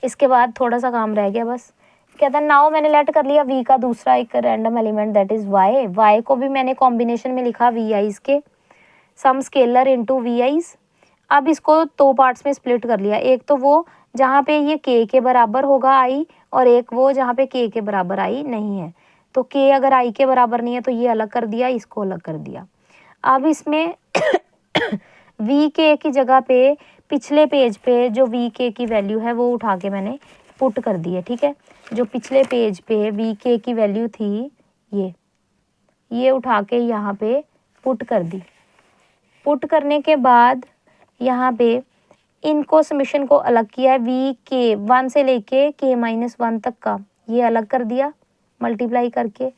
इसके बाद थोड़ा सा काम रह गया बस, कहता है नाउ मैंने लेट कर लिया V का दूसरा एक random element that is Y। Y को भी मैंने कॉम्बिनेशन में लिखा VIs के, सम स्केलर इनटू VIs। अब इसको दो पार्ट्स में स्प्लिट कर लिया, एक तो वो जहाँ पे ये K के बराबर होगा I, और एक वो जहाँ पे K के बराबर I नहीं है। तो K अगर I के बराबर नहीं है तो ये अलग कर दिया, इसको अलग कर दिया। अब इसमें VK की जगह पे पिछले पेज पे जो VK की वैल्यू है वो उठा के मैंने पुट कर दी है, ठीक है। जो पिछले पेज पे VK की वैल्यू थी ये उठा के यहाँ पे पुट कर दी। पुट करने के बाद यहाँ पे इनको समीशन को अलग किया है, VK 1 से लेके K-1 तक का ये अलग कर दिया मल्टीप्लाई करके।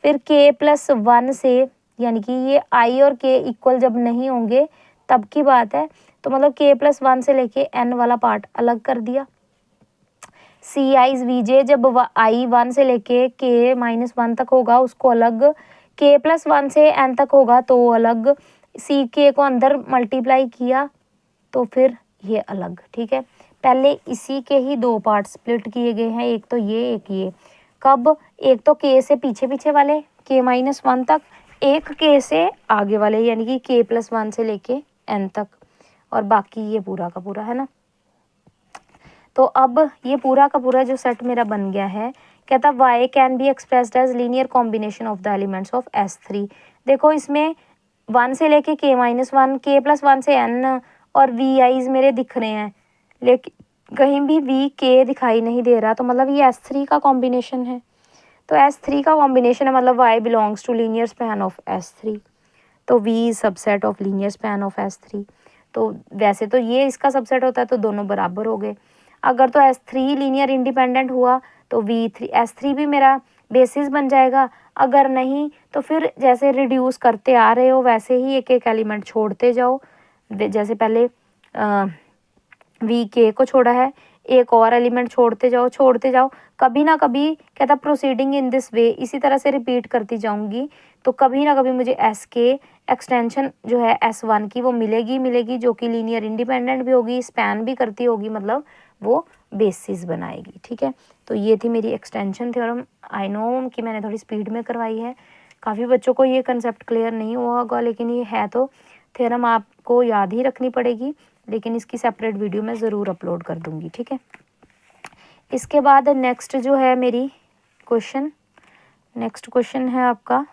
फिर K+1 से, यानी कि ये I और K इक्वल जब नहीं होंगे तब की बात है, तो मतलब K+1 से लेके N वाला पार्ट अलग कर दिया। CIs VJ जब I 1 से लेके K-1 तक होगा उसको अलग, K+1 से N तक होगा तो अलग, CK को अंदर मल्टीप्लाई किया तो फिर ये अलग, ठीक है। पहले इसी के ही दो पार्ट स्प्लिट किए गए हैं, एक तो ये एक ये। कब, एक तो K से पीछे पीछे वाले K-1 तक, एक K से आगे वाले यानी कि K+1 से लेके N तक, और बाकी ये पूरा का पूरा, है ना। तो अब ये पूरा का पूरा जो सेट मेरा बन गया है, कहता Y can be expressed as linear combination of the elements of S3। देखो इसमें 1 से लेके K-1, K+1 से N और VIs मेरे दिख रहे हैं, लेकिन कहीं भी VK दिखाई नहीं दे रहा, तो मतलब ये S3 का कॉम्बिनेशन है। तो S3 का कॉम्बिनेशन है, मतलब Y belongs to linear span of S3, तो V subset of linear span of S3। तो वैसे तो ये इसका सबसेट होता है तो दोनों बराबर हो गए। अगर तो S3 लीनियर इंडिपेंडेंट हुआ तो S3 भी मेरा बेसिस बन जाएगा, अगर नहीं तो फिर जैसे रिड्यूस करते आ रहे हो वैसे ही एक एक एलिमेंट छोड़ते जाओ। जैसे पहले VK को छोड़ा है, एक और एलिमेंट छोड़ते जाओ, कभी ना कभी कहता प्रोसीडिंग इन दिस वे, इसी तरह से रिपीट करती जाऊंगी तो कभी ना कभी मुझे SK एक्सटेंशन जो है S1 की वो मिलेगी जो कि लीनियर इंडिपेंडेंट भी होगी, स्पैन भी करती होगी, मतलब वो बेसिस बनाएगी, ठीक है। तो ये थी मेरी एक्सटेंशन थ्योरम। आई नो कि मैंने थोड़ी स्पीड में करवाई है, काफ़ी बच्चों को ये कंसेप्ट क्लियर नहीं हुआ होगा, लेकिन ये है तो थ्योरम आपको याद ही रखनी पड़ेगी, लेकिन इसकी सेपरेट वीडियो मैं ज़रूर अपलोड कर दूँगी, ठीक है। इसके बाद नेक्स्ट जो है मेरी नेक्स्ट क्वेश्चन है आपका,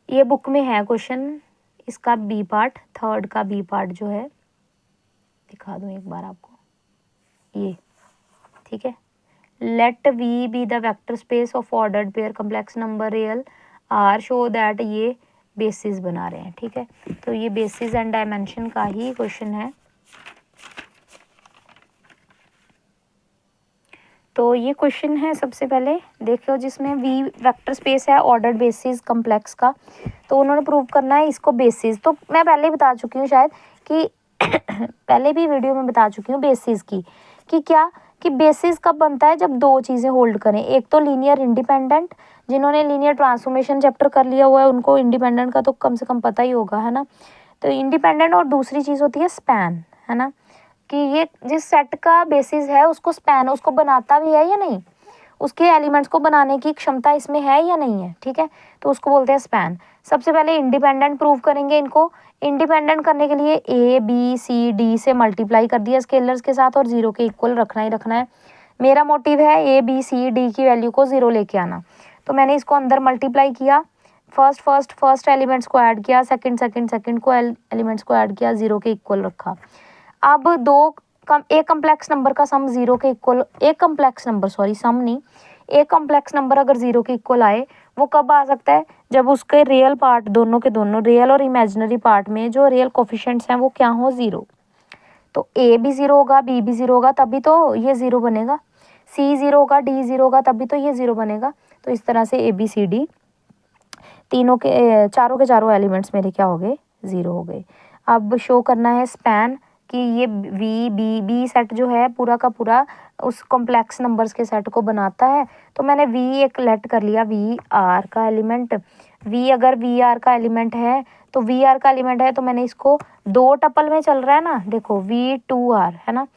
ये बुक में है क्वेश्चन, इसका B पार्ट, थर्ड का B पार्ट जो है दिखा दूँ एक बार आपको, ये ठीक है। Let V be the vector space of ordered pair complex number real R, show that ये बेसिस बना रहे हैं, ठीक है। तो ये बेसिस एंड डायमेंशन का ही क्वेश्चन है। तो ये क्वेश्चन है सबसे पहले देखो जिसमें वी वेक्टर स्पेस है ऑर्डर्ड बेसिस कम्प्लेक्स का, तो उन्होंने प्रूव करना है इसको बेसिस। तो मैं पहले ही बता चुकी हूँ शायद कि पहले भी वीडियो में बता चुकी हूँ बेसिस की कि क्या कि बेसिस कब बनता है जब दो चीज़ें होल्ड करें। एक तो लीनियर इंडिपेंडेंट, जिन्होंने लीनियर ट्रांसफॉर्मेशन चैप्टर कर लिया हुआ है उनको इंडिपेंडेंट का तो कम से कम पता ही होगा, है ना। तो इंडिपेंडेंट, और दूसरी चीज़ होती है स्पैन, है ना, कि ये जिस सेट का बेसिस है उसको स्पैन, उसको बनाता भी है या नहीं, उसके एलिमेंट्स को बनाने की क्षमता इसमें है या नहीं है, ठीक है, तो उसको बोलते हैं स्पैन। सबसे पहले इंडिपेंडेंट प्रूव करेंगे। इनको इंडिपेंडेंट करने के लिए ए बी सी डी से मल्टीप्लाई कर दिया स्केलर्स के साथ और 0 के इक्वल रखना ही रखना है। मेरा मोटिव है ए बी सी डी की वैल्यू को 0 लेके आना, तो मैंने इसको अंदर मल्टीप्लाई किया, फर्स्ट एलिमेंट्स को ऐड किया, सेकंड को एलिमेंट्स को ऐड किया, 0 के इक्वल रखा। अब एक कम्प्लेक्स नंबर का सम 0 के इक्वल, एक कम्प्लेक्स नंबर सॉरी सम नहीं, एक कम्प्लेक्स नंबर अगर 0 के इक्वल आए वो कब आ सकता है, जब उसके रियल पार्ट दोनों के दोनों रियल और इमेजिनरी पार्ट में जो रियल कोफिशिएंट्स हैं वो क्या हो, 0। तो ए भी 0 होगा, बी भी 0 होगा, तभी तो ये 0 बनेगा। सी 0 होगा, डी 0 होगा, तभी तो ये 0 बनेगा। तो इस तरह से ए बी सी डी तीनों के चारों एलिमेंट्स मेरे क्या हो गए, 0 हो गए। अब शो करना है स्पैन कि ये वी बी सेट जो है पूरा का पूरा उस कॉम्प्लेक्स नंबर्स के सेट को बनाता है। तो मैंने वी एक लेट कर लिया, वी आर का एलिमेंट, वी अगर वी आर का एलिमेंट है तो वी आर का एलिमेंट है तो मैंने इसको 2 टपल में चल रहा है ना, देखो वी टू आर है ना,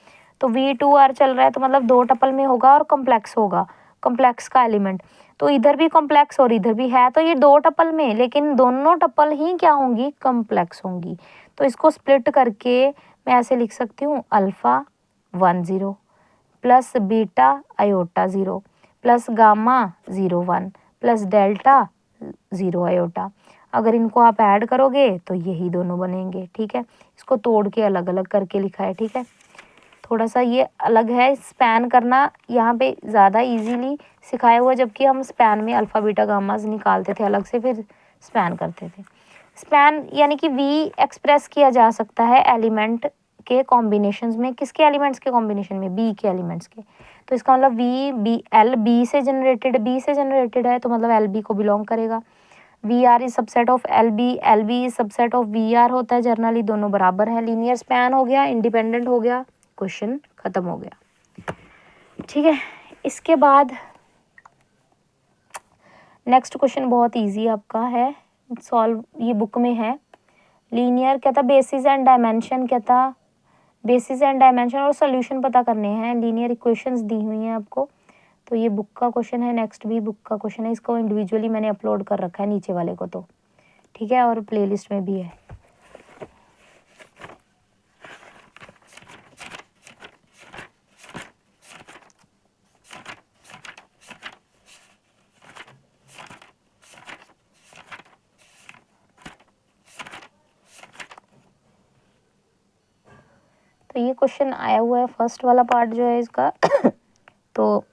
तो वी टू आर चल रहा है तो मतलब 2 टपल में होगा और कॉम्प्लेक्स होगा, कॉम्प्लेक्स का एलिमेंट। तो इधर भी कॉम्प्लेक्स और इधर भी है, तो ये 2 टपल में, लेकिन दोनों टपल ही क्या होंगी, कॉम्प्लेक्स होंगी। तो इसको स्प्लिट करके मैं ऐसे लिख सकती हूँ, alpha 1 0 plus beta iota 0 plus gamma 0 1 plus delta 0 iota. अगर इनको आप ऐड करोगे तो यही दोनों बनेंगे, ठीक है। इसको तोड़ के अलग अलग करके लिखा है, ठीक है। थोड़ा सा ये अलग है, स्पैन करना यहाँ पे ज़्यादा इजीली सिखाया हुआ, जबकि हम स्पैन में अल्फ़ा बीटा गामास निकालते थे अलग से, फिर स्पैन करते थे। स्पैन यानी कि वी एक्सप्रेस किया जा सकता है एलिमेंट के कॉम्बिनेशंस में, किसके एलिमेंट्स के कॉम्बिनेशन में, बी के एलिमेंट्स के। तो इसका मतलब वी बी एल बी से जनरेटेड है, तो मतलब एल बी को बिलोंग करेगा। V R is subset of L B is subset of V R होता है जनरली, दोनों बराबर है। लीनियर स्पैन हो गया, इंडिपेंडेंट हो गया, क्वेश्चन खत्म हो गया, ठीक है। इसके बाद नेक्स्ट क्वेश्चन बहुत इजी आपका है, सॉल्व ये बुक में है। लीनियर क्या था, बेसिस एंड डायमेंशन क्या था, बेसिस एंड डायमेंशन और सॉल्यूशन पता करने हैं, लीनियर इक्वेशंस दी हुई हैं आपको। तो ये बुक का क्वेश्चन है, नेक्स्ट भी बुक का क्वेश्चन है, इसको इंडिविजुअली मैंने अपलोड कर रखा है नीचे वाले को, तो ठीक है, और प्लेलिस्ट में भी है। तो ये क्वेश्चन आया हुआ है, फर्स्ट वाला पार्ट जो है इसका तो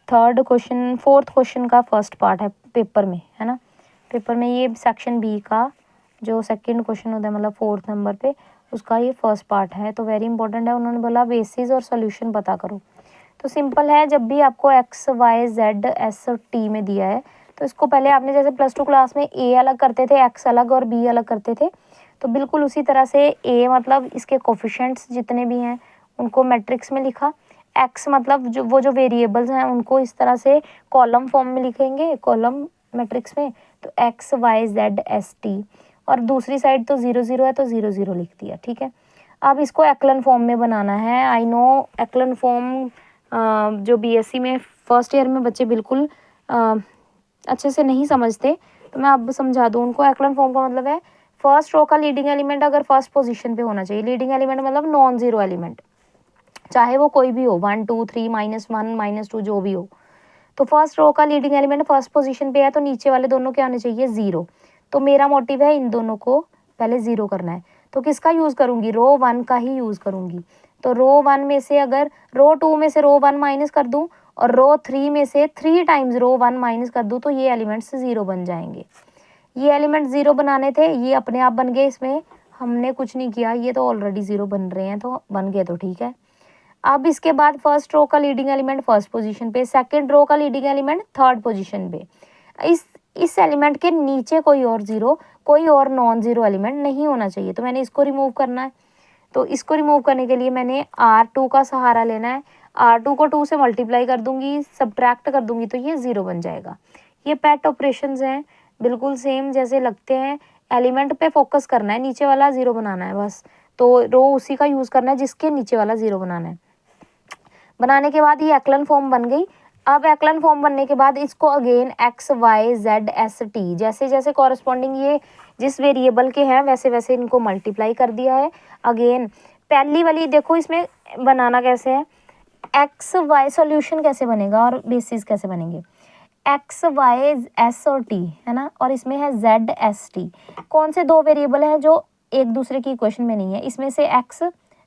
फोर्थ क्वेश्चन का फर्स्ट पार्ट है पेपर में, है ना। पेपर में ये सेक्शन बी का जो सेकंड क्वेश्चन होता है, मतलब 4th नंबर पे, उसका ये फर्स्ट पार्ट है, तो वेरी इंपॉर्टेंट है। उन्होंने बोला बेसिस और सॉल्यूशन पता करो। तो सिंपल है, जब भी आपको एक्स वाई जेड एस और टी में दिया है तो इसको पहले आपने जैसे +2 क्लास में ए अलग करते थे, एक्स अलग और बी अलग करते थे, तो बिल्कुल उसी तरह से ए मतलब इसके कोफिशिएंट्स जितने भी हैं उनको मैट्रिक्स में लिखा, एक्स मतलब जो वेरिएबल्स हैं उनको इस तरह से कॉलम फॉर्म में लिखेंगे, कॉलम मैट्रिक्स में, तो X Y Z S T, और दूसरी साइड तो 0 0 है तो 0 0 लिख दिया, ठीक है। अब इसको एक्लन फॉर्म में बनाना है। आई नो एक्लन फॉर्म जो बीएससी में फर्स्ट ईयर में बच्चे बिल्कुल अच्छे से नहीं समझते, तो मैं अब समझा दूँ उनको। एक्लन फॉर्म का मतलब है फर्स्ट रो का लीडिंग एलिमेंट अगर फर्स्ट पोजीशन पे होना चाहिए, लीडिंग एलिमेंट मतलब नॉन जीरो एलिमेंट, चाहे वो कोई भी हो, 1 2 3 -1 -2 जो भी हो। तो फर्स्ट रो का लीडिंग एलिमेंट फर्स्ट पोजीशन पे है तो नीचे वाले दोनों क्या आने चाहिए, 0। तो मेरा मोटिव है इन दोनों को पहले 0 करना है, तो किसका यूज़ करूँगी, रो 1 का ही यूज़ करूँगी। तो रो 1 में से अगर रो 2 में से रो 1 माइनस कर दूं और रो 3 में से 3 टाइम्स रो 1 माइनस कर दूं तो ये एलिमेंट्स 0 बन जाएंगे। ये एलिमेंट 0 बनाने थे, ये अपने आप बन गए, इसमें हमने कुछ नहीं किया, ये तो ऑलरेडी 0 बन रहे हैं, तो बन गए तो ठीक है। अब इसके बाद फर्स्ट रो का लीडिंग एलिमेंट फर्स्ट पोजीशन पे, सेकंड रो का लीडिंग एलिमेंट थर्ड पोजीशन पे। इस एलिमेंट के नीचे कोई और जीरो, कोई और नॉन जीरो एलिमेंट नहीं होना चाहिए, तो मैंने इसको रिमूव करना है। तो इसको रिमूव करने के लिए मैंने R2 का सहारा लेना है। R2 को 2 से मल्टीप्लाई कर दूंगी, सब्ट्रैक्ट कर दूंगी तो ये 0 बन जाएगा। ये पेट ऑपरेशंस हैं, बिल्कुल सेम जैसे लगते हैं। एलिमेंट पे फोकस करना है, नीचे वाला 0 बनाना है बस। तो रो उसी का यूज़ करना है जिसके नीचे वाला 0 बनाना है। बनाने के बाद ये एक्लन फॉर्म बन गई। अब एक्लन फॉर्म बनने के बाद इसको again X Y Z S T, जैसे जैसे कॉरस्पॉन्डिंग ये जिस वेरिएबल के हैं वैसे वैसे इनको मल्टीप्लाई कर दिया है। अगेन पहली वाली देखो, इसमें बनाना कैसे है, एक्स वाई सॉल्यूशन कैसे बनेगा और बेसिस कैसे बनेंगे। एक्स वाई एस और टी है ना, और इसमें है जेड एस टी। कौन से दो वेरिएबल हैं जो एक दूसरे की इक्वेशन में नहीं है? इसमें से एक्स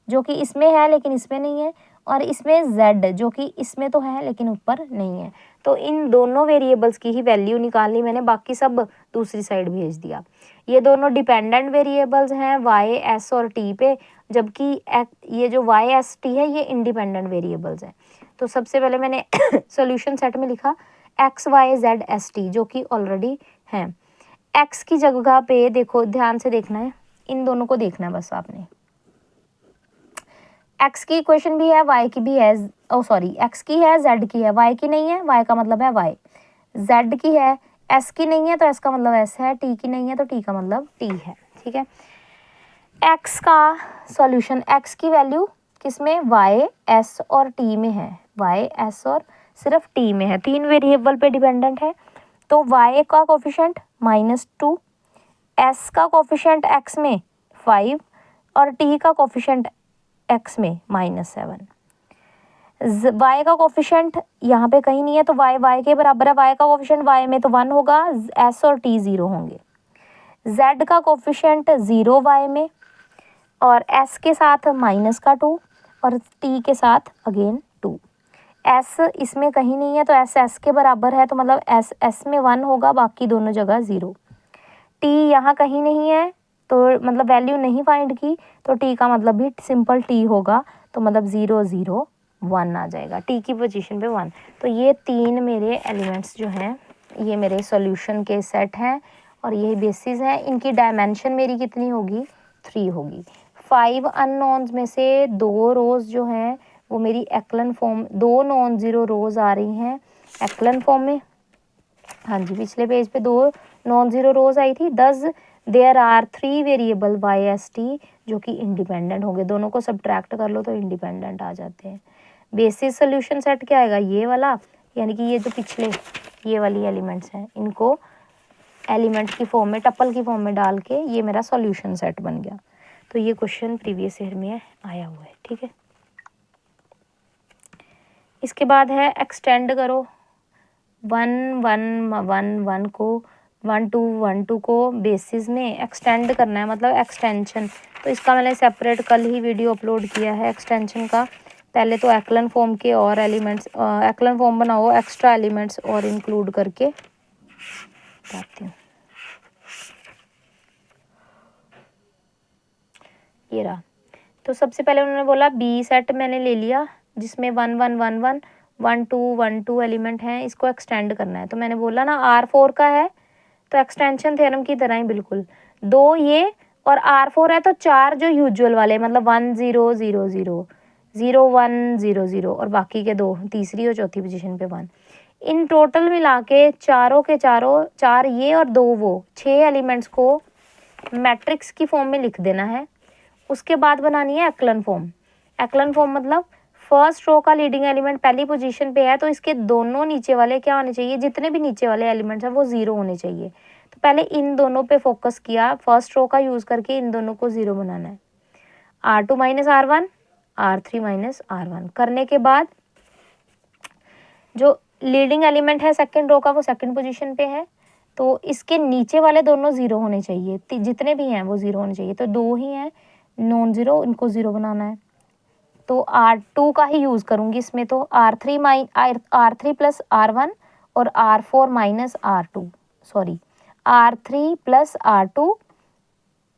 जो कि इसमें है लेकिन इसमें नहीं है, और इसमें z जो कि इसमें तो है लेकिन ऊपर नहीं है। तो इन दोनों वेरिएबल्स की ही वैल्यू निकालनी मैंने, बाकी सब दूसरी साइड भेज दिया। ये दोनों डिपेंडेंट वेरिएबल्स हैं y s और t पे, जबकि ये जो y s t है ये इंडिपेंडेंट वेरिएबल्स हैं। तो सबसे पहले मैंने सॉल्यूशन सेट में लिखा x y z s t जो कि ऑलरेडी हैं। x की जगह पे देखो, ध्यान से देखना है, इन दोनों को देखना है बस आपने। x की इक्वेशन भी है, y की भी है, x की है, z की है, y की नहीं है, y का मतलब है y, z की है, s की नहीं है तो s का मतलब s है, t की नहीं है तो t का मतलब t है। ठीक है, x का सॉल्यूशन, x की वैल्यू किसमें, y s और t में है, y s और सिर्फ t में है, 3 वेरिएबल पे डिपेंडेंट है। तो y का कोफिशिएंट -2, s का कोफिशिएंट x में 5 और t का कोफिशिएंट x में -7। y का कोफिशिएंट यहाँ पे कहीं नहीं है तो y के बराबर है, y का कोफिशिएंट y में तो 1 होगा, s और t 0 होंगे। z का कोफिशिएंट 0 y में और s के साथ -2 और t के साथ अगेन 2। s इसमें कहीं नहीं है तो s के बराबर है, तो मतलब s में 1 होगा, बाकी दोनों जगह 0। t यहाँ कहीं नहीं है तो मतलब वैल्यू नहीं फाइंड की, तो t का मतलब भी सिंपल t होगा, तो मतलब 0 0 1 आ जाएगा, t की पोजीशन पे 1। तो ये 3 मेरे एलिमेंट्स जो हैं ये मेरे सॉल्यूशन के सेट हैं और यही बेसिस है। इनकी डायमेंशन मेरी कितनी होगी, 3 होगी। 5 अननोन्स में से 2 रोज जो हैं वो मेरी एक्लन फॉर्म, 2 नॉन ज़ीरो रोज आ रही हैं एक्लन फॉर्म में। हाँ जी, पिछले पेज पे 2 नॉन ज़ीरो रोज आई थी। There are 3 variable y s t जो कि इंडिपेंडेंट होंगे, दोनों को सब्ट्रैक्ट कर लो तो इंडिपेंडेंट आ जाते हैं। बेसिस सोल्यूशन सेट क्या आएगा, ये वाला, यानी कि ये जो पिछले ये वाली एलिमेंट्स हैं इनको एलिमेंट की फॉर्म में, टपल की फॉर्म में डाल के ये मेरा सॉल्यूशन सेट बन गया। तो ये क्वेश्चन प्रीवियस ईयर में आया हुआ है। ठीक है, इसके बाद है एक्सटेंड करो 1 1 1 1 को 1 2 1 2 को बेसिस में एक्सटेंड करना है, मतलब एक्सटेंशन। तो इसका मैंने सेपरेट कल ही वीडियो अपलोड किया है एक्सटेंशन का। पहले तो एक्लन फॉर्म के और एलिमेंट्स, एक्लन फॉर्म बनाओ, एक्स्ट्रा एलिमेंट्स और इंक्लूड करके बताती हूँ। ये रहा। तो सबसे पहले उन्होंने बोला बी सेट मैंने ले लिया जिसमें 1 1 1 1 1 2 1 2 एलिमेंट हैं, इसको एक्सटेंड करना है। तो मैंने बोला ना R4 का है तो एक्सटेंशन थ्योरम की तरह ही बिल्कुल 2 ये और R4 है तो 4 जो यूजुअल वाले, मतलब 1 0 0 0 0 1 0 0 और बाकी के 2 तीसरी और चौथी पोजीशन पे 1। इन टोटल मिला के चारों के चारों, 4 ये और 2 वो, 6 एलिमेंट्स को मैट्रिक्स की फॉर्म में लिख देना है। उसके बाद बनानी है एक्लन फॉर्म। एक्लन फॉर्म मतलब फर्स्ट रो का लीडिंग एलिमेंट पहली पोजीशन पे है तो इसके दोनों नीचे वाले क्या होने चाहिए, जितने भी नीचे वाले एलिमेंट्स हैं वो 0 होने चाहिए। तो पहले इन दोनों पे फोकस किया, फर्स्ट रो का यूज़ करके इन दोनों को 0 बनाना है। R2 - R1 R3 - R1 करने के बाद जो लीडिंग एलिमेंट है सेकंड रो का वो सेकंड पोजीशन पे है, तो इसके नीचे वाले दोनों 0 होने चाहिए, जितने भी हैं वो 0 होने चाहिए। तो 2 ही हैं नॉन ज़ीरो, इनको 0 बनाना है। तो R2 का ही यूज़ करूँगी इसमें, तो R3 प्लस R1 और R4 minus R2, sorry R3 plus R2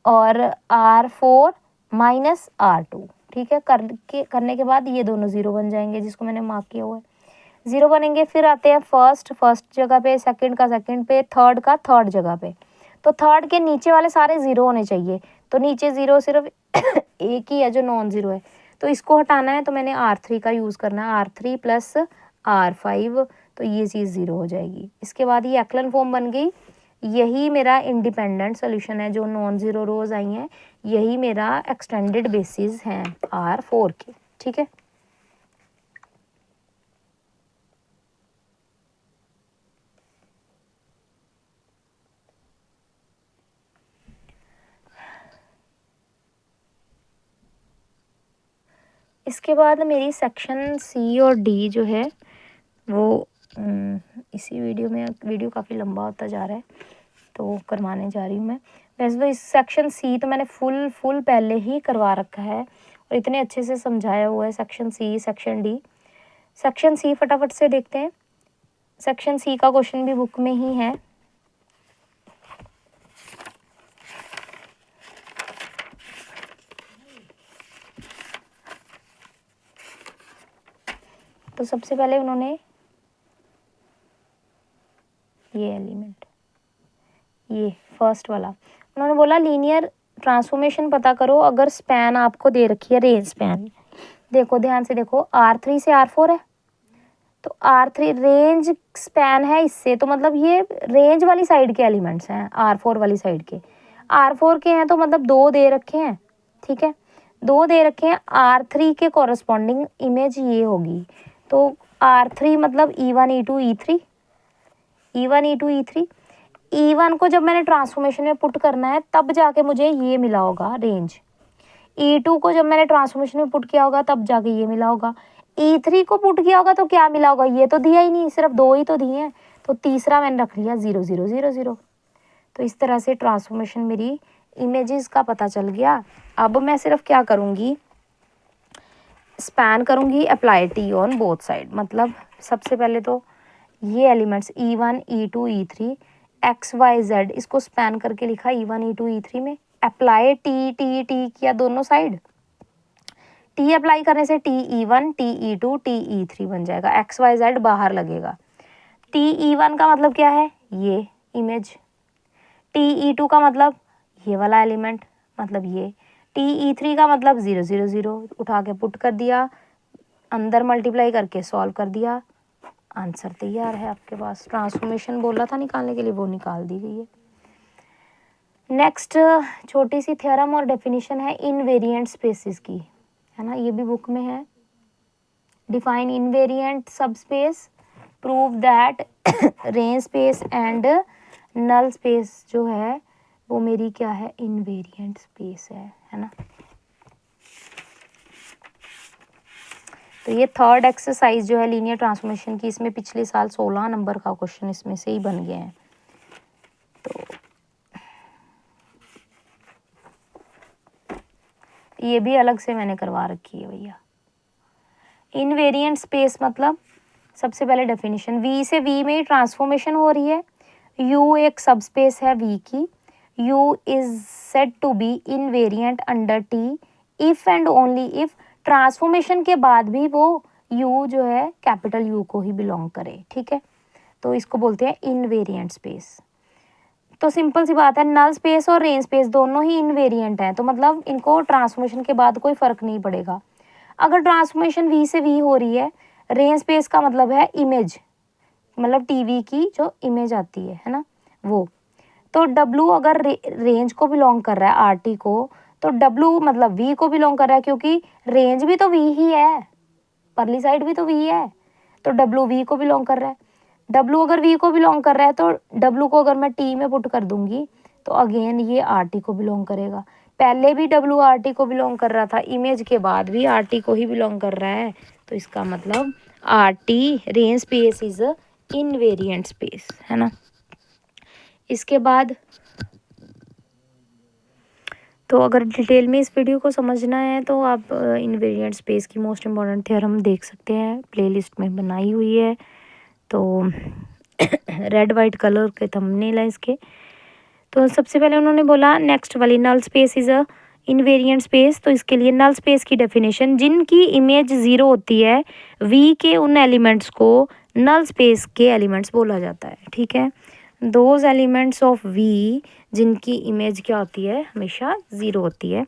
और R4 माइनस R2, ठीक है। करने के बाद ये दोनों ज़ीरो बन जाएंगे, जिसको मैंने मार्क किया हुआ है, ज़ीरो बनेंगे। फिर आते हैं फर्स्ट जगह पे, सेकंड का सेकंड पे, थर्ड का थर्ड जगह पे। तो थर्ड के नीचे वाले सारे ज़ीरो होने चाहिए, तो नीचे ज़ीरो सिर्फ एक ही है जो नॉन ज़ीरो है, तो इसको हटाना है, तो मैंने R3 का यूज़ करना है, R3 प्लस R5, तो ये चीज़ ज़ीरो हो जाएगी। इसके बाद ये एक्लन फॉर्म बन गई। यही मेरा इंडिपेंडेंट सोल्यूशन है, जो नॉन ज़ीरो रोज आई हैं, यही मेरा एक्सटेंडेड बेसिस हैं R4 के, ठीक है। इसके बाद मेरी सेक्शन सी और डी जो है वो इसी वीडियो काफ़ी लंबा होता जा रहा है, तो करवाने जा रही हूँ मैं। वैसे तो इस सेक्शन सी तो मैंने फुल पहले ही करवा रखा है और इतने अच्छे से समझाया हुआ है section C, section D. Section C फटाफट से देखते हैं। सेक्शन सी का क्वेश्चन भी बुक में ही है। तो सबसे पहले उन्होंने ये एलिमेंट, ये फर्स्ट वाला, उन्होंने बोला लीनियर ट्रांसफॉर्मेशन पता करो अगर स्पैन आपको दे रखी है, रेंज स्पैन। देखो ध्यान से देखो, R3 से R4 है, तो R3 रेंज स्पैन है इससे, तो मतलब ये रेंज वाली साइड के एलिमेंट्स हैं, R4 वाली साइड के। R4 के हैं तो मतलब दो दे रखे हैं, ठीक है, दो दे रखे हैं। R3 के कॉरस्पॉन्डिंग इमेज ये होगी, तो R3 मतलब E1 E2 E3, E1 E2 E3। E1 को जब मैंने ट्रांसफॉर्मेशन में पुट करना है तब जाके मुझे ये मिला होगा रेंज। E2 को जब मैंने ट्रांसफॉर्मेशन में पुट किया होगा तब जाके ये मिला होगा। E3 को पुट किया होगा तो क्या मिला होगा, ये तो दिया ही नहीं, सिर्फ दो ही तो दिए हैं, तो तीसरा मैंने रख लिया 0 0 0 0। तो इस तरह से ट्रांसफॉर्मेशन मेरी इमेजेस का पता चल गया। अब मैं सिर्फ क्या करूँगी, स्पैन करूँगी, apply T on both side. मतलब सबसे पहले तो ये elements E1 E2 E3 XYZ, इसको स्पैन करके लिखा E1 E2 E3 में। अप्लाई टी किया दोनों साइड, टी अप्लाई करने से TE1 TE2 TE3 बन जाएगा, XYZ बाहर लगेगा। TE1 का मतलब क्या है, ये इमेज। TE2 का मतलब ये वाला एलिमेंट, मतलब ये। TE3 का मतलब 0 0 0, उठा के पुट कर दिया, अंदर मल्टीप्लाई करके सॉल्व कर दिया, आंसर तैयार है आपके पास। ट्रांसफॉर्मेशन बोला था निकालने के लिए, वो निकाल दी गई है। नेक्स्ट छोटी सी थ्योरम और डेफिनेशन है इनवेरिएंट स्पेसिस की, है ना, ये भी बुक में है। Define invariant subspace, prove that range space and null space जो है वो मेरी क्या है, इनवेरिएंट स्पेस है ना। तो ये थर्ड एक्सरसाइज जो है लीनियर ट्रांसफॉर्मेशन की, इसमें पिछले साल 16 नंबर का क्वेश्चन इसमें से ही बन गया है। तो ये भी अलग से मैंने करवा रखी है भैया। इनवेरिएंट स्पेस मतलब सबसे पहले डेफिनेशन, V से V में ही ट्रांसफॉर्मेशन हो रही है। U एक सबस्पेस है V की। U is said to be invariant under T if and only if transformation के बाद भी वो U जो है कैपिटल U को ही बिलोंग करे, ठीक है। तो इसको बोलते हैं इनवेरिएंट स्पेस। तो सिंपल सी बात है, नल स्पेस और रेंज स्पेस दोनों ही इनवेरिएंट हैं, तो मतलब इनको ट्रांसफॉर्मेशन के बाद कोई फर्क नहीं पड़ेगा। अगर ट्रांसफॉर्मेशन V से V हो रही है, रेंज स्पेस का मतलब है इमेज, मतलब टीवी की जो इमेज आती है ना वो। तो W अगर रेंज को बिलोंग कर रहा है RT को, तो W मतलब V को बिलोंग कर रहा है, क्योंकि रेंज भी तो V ही है, परली साइड भी तो V है, तो W V को बिलोंग कर रहा है। W अगर V को बिलोंग कर रहा है तो W को अगर मैं T में पुट कर दूंगी तो अगेन ये RT को बिलोंग करेगा। पहले भी W RT को बिलोंग कर रहा था, इमेज के बाद भी RT को ही बिलोंग कर रहा है, तो इसका मतलब RT range space is invariant space, है ना। इसके बाद तो अगर डिटेल में इस वीडियो को समझना है तो आप इनवेरिएंट स्पेस की मोस्ट इम्पॉर्टेंट थ्योरम देख सकते हैं, प्लेलिस्ट में बनाई हुई है। तो रेड वाइट कलर के थंबनेल है इसके। तो सबसे पहले उन्होंने बोला नेक्स्ट वाली null space is a invariant space. तो इसके लिए नल स्पेस की डेफिनेशन, जिनकी इमेज ज़ीरो होती है वी के उन एलिमेंट्स को नल स्पेस के एलिमेंट्स बोला जाता है। ठीक है, दोज एलिमेंट्स ऑफ वी जिनकी इमेज क्या होती है, हमेशा ज़ीरो होती है।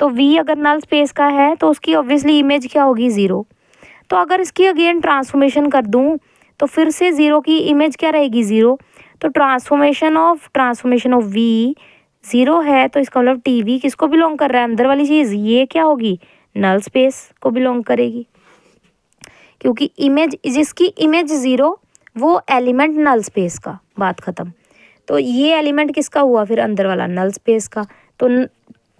तो वी अगर नल स्पेस का है तो उसकी ऑब्वियसली इमेज क्या होगी, ज़ीरो। तो अगर इसकी अगेन ट्रांसफॉर्मेशन कर दूँ तो फिर से ज़ीरो की इमेज क्या रहेगी, ज़ीरो। तो ट्रांसफॉर्मेशन ऑफ वी ज़ीरो है, तो इसका मतलब टी वी किसको बिलोंग कर रहा है, अंदर वाली चीज़, ये क्या होगी, नल स्पेस को बिलोंग करेगी। क्योंकि इमेज, जिसकी इमेज ज़ीरो वो एलिमेंट नल स्पेस का, बात ख़त्म। तो ये एलिमेंट किसका हुआ फिर, अंदर वाला नल स्पेस का। तो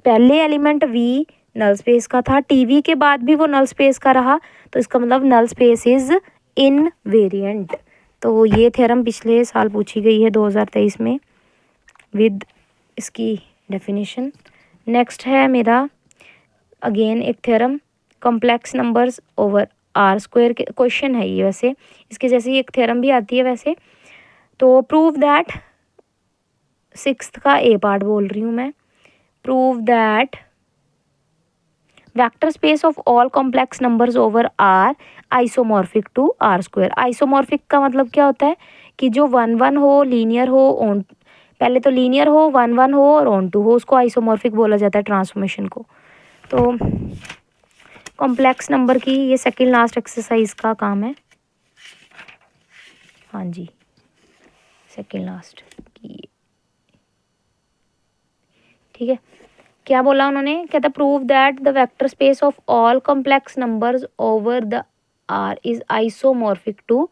पहले एलिमेंट वी नल स्पेस का था, टीवी के बाद भी वो नल स्पेस का रहा, तो इसका मतलब नल स्पेस इज इनवेरिएंट। तो ये थ्योरम पिछले साल पूछी गई है 2023 में विद इसकी डेफिनेशन। नेक्स्ट है मेरा अगेन एक theorem, complex numbers over R square के क्वेश्चन है ये, वैसे इसके जैसे ही एक थ्योरम भी आती है वैसे। तो प्रूव दैट, सिक्स्थ का ए पार्ट बोल रही हूँ मैं, prove that vector space of all complex numbers over R isomorphic to R square. Isomorphic का मतलब क्या होता है कि जो 1 1 हो, लीनियर हो, ऑन, पहले तो लीनियर हो, 1 1 हो और ऑन टू हो, उसको आइसोमॉर्फिक बोला जाता है ट्रांसफॉर्मेशन को। तो कॉम्प्लेक्स नंबर की ये सेकंड लास्ट एक्सरसाइज का काम है, हाँ जी सेकंड लास्ट की। ठीक है, क्या बोला उन्होंने, कहता prove that the vector space of all complex numbers over the R is isomorphic to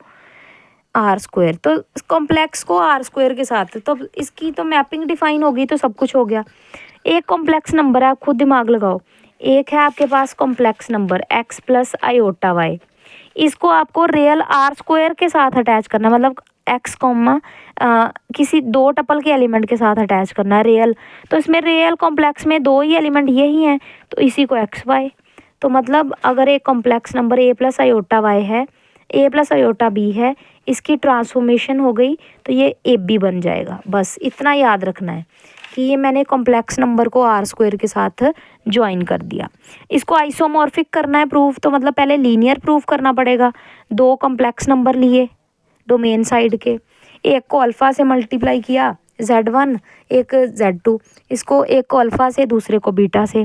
R square. तो कॉम्प्लेक्स को आर स्क्वायर के साथ, तो इसकी तो मैपिंग डिफाइन होगी तो सब कुछ हो गया। एक कॉम्प्लेक्स नंबर है, आप खुद दिमाग लगाओ, एक है आपके पास complex number x plus iota y, इसको आपको रियल आर स्क्वायर के साथ अटैच करना, मतलब x कॉमा किसी दो टपल के एलिमेंट के साथ अटैच करना है रियल। तो इसमें रियल कॉम्प्लेक्स में दो ही एलिमेंट यही हैं, तो इसी को एक्स वाई। तो मतलब अगर एक complex number a plus iota Y है, a प्लस आयोटा b है, इसकी ट्रांसफॉर्मेशन हो गई तो ये ए बी बन जाएगा। बस इतना याद रखना है कि ये मैंने कॉम्प्लेक्स नंबर को आर स्क्वायर के साथ ज्वाइन कर दिया। इसको आइसोमॉर्फिक करना है प्रूफ, तो मतलब पहले लीनियर प्रूफ करना पड़ेगा। दो कॉम्प्लेक्स नंबर लिए डोमेन साइड के, एक को अल्फ़ा से मल्टीप्लाई किया z1, एक z2, इसको एक को अल्फ़ा से दूसरे को बीटा से,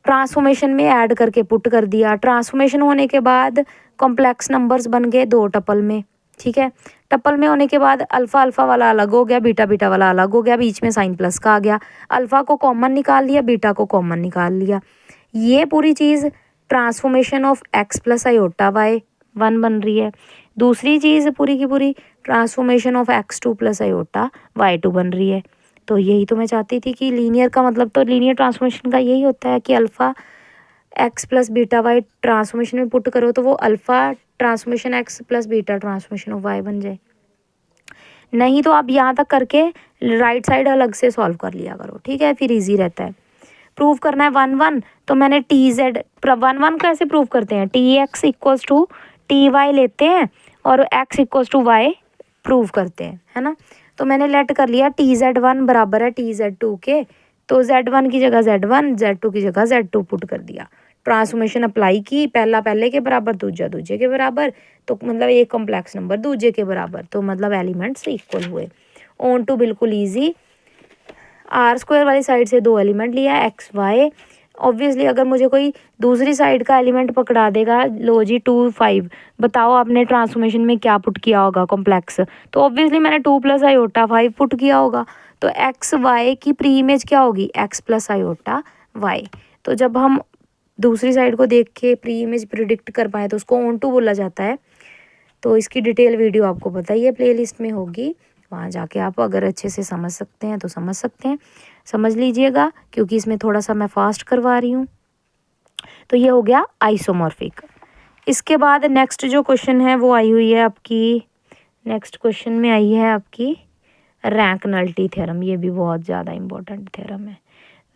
ट्रांसफॉर्मेशन में ऐड करके पुट कर दिया। ट्रांसफॉर्मेशन होने के बाद कॉम्प्लेक्स नंबर्स बन गए दो टपल में। ठीक है, टपल में होने के बाद अल्फ़ा अल्फ़ा वाला अलग हो गया, बीटा बीटा वाला अलग हो गया, बीच में साइन प्लस का आ गया, अल्फ़ा को कॉमन निकाल लिया, बीटा को कॉमन निकाल लिया। ये पूरी चीज़ transformation of x plus iota y 1 बन रही है। दूसरी चीज़ पूरी की पूरी transformation of x2 plus iota y2 बन रही है। तो यही तो मैं चाहती थी कि लीनियर का मतलब, तो लीनियर ट्रांसफॉर्मेशन का यही होता है कि alpha x plus beta Y transformation में पुट करो तो वो alpha transformation x plus beta transformation of y बन जाए। नहीं तो आप यहाँ तक करके राइट साइड अलग से सॉल्व कर लिया करो, ठीक है, फिर इजी रहता है। प्रूव करना है 1 1, तो मैंने टी जेड 1 1 कैसे प्रूव करते हैं, T X equals to T Y लेते हैं और x equals to Y prove करते हैं, है ना। तो मैंने लेट कर लिया टी जेड 1 बराबर है टी जेड 2 के, तो z1 की जगह z1, z2 की जगह z2 पुट कर दिया। ट्रांसफॉर्मेशन अप्लाई की, पहला पहले के बराबर, दूजा दूजे के बराबर, तो मतलब एक कॉम्प्लेक्स नंबर दूजे के बराबर, तो मतलब एलिमेंट्स इक्वल हुए। ऑन टू बिल्कुल ईजी। आर स्क्वायर वाली साइड से दो एलिमेंट लिया एक्स वाई। ऑब्वियसली अगर मुझे कोई दूसरी साइड का एलिमेंट पकड़ा देगा, लो जी 2 5, बताओ आपने ट्रांसफॉर्मेशन में क्या पुट किया होगा कॉम्प्लेक्स, तो ऑब्वियसली मैंने 2 प्लस आयोटा 5 पुट किया होगा। तो एक्स वाई की प्री इमेज क्या होगी, एक्स प्लस आयोटा वाई। तो जब हम दूसरी साइड को देख के प्री इमेज प्रिडिक्ट कर पाए तो उसको ऑन टू बोला जाता है। तो इसकी डिटेल वीडियो आपको बताइए प्लेलिस्ट में होगी, वहाँ जाके आप अगर अच्छे से समझ सकते हैं तो समझ सकते हैं, समझ लीजिएगा, क्योंकि इसमें थोड़ा सा मैं फास्ट करवा रही हूँ। तो ये हो गया आइसोमॉर्फिक। इसके बाद नेक्स्ट जो क्वेश्चन है वो आई हुई है आपकी, नेक्स्ट क्वेश्चन में आई है आपकी रैंक नल्टी थ्योरम। ये भी बहुत ज़्यादा इम्पोर्टेंट थ्योरम है।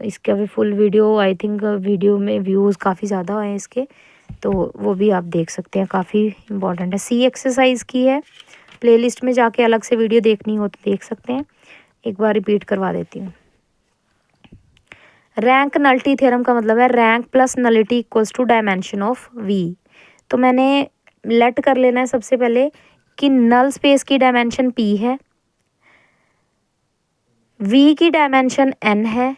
इसका भी full video, I think video में व्यूज़ काफ़ी ज़्यादा आए इसके, तो वो भी आप देख सकते हैं, काफ़ी इम्पॉर्टेंट है। सी एक्सरसाइज की है, प्लेलिस्ट में जाके अलग से वीडियो देखनी हो तो देख सकते हैं। एक बार रिपीट करवा देती हूँ। रैंक नलिटी थ्योरम का मतलब है rank plus nullity equals to dimension of V. तो मैंने लेट कर लेना है सबसे पहले कि नल स्पेस की डायमेंशन p है, v की डायमेंशन n है,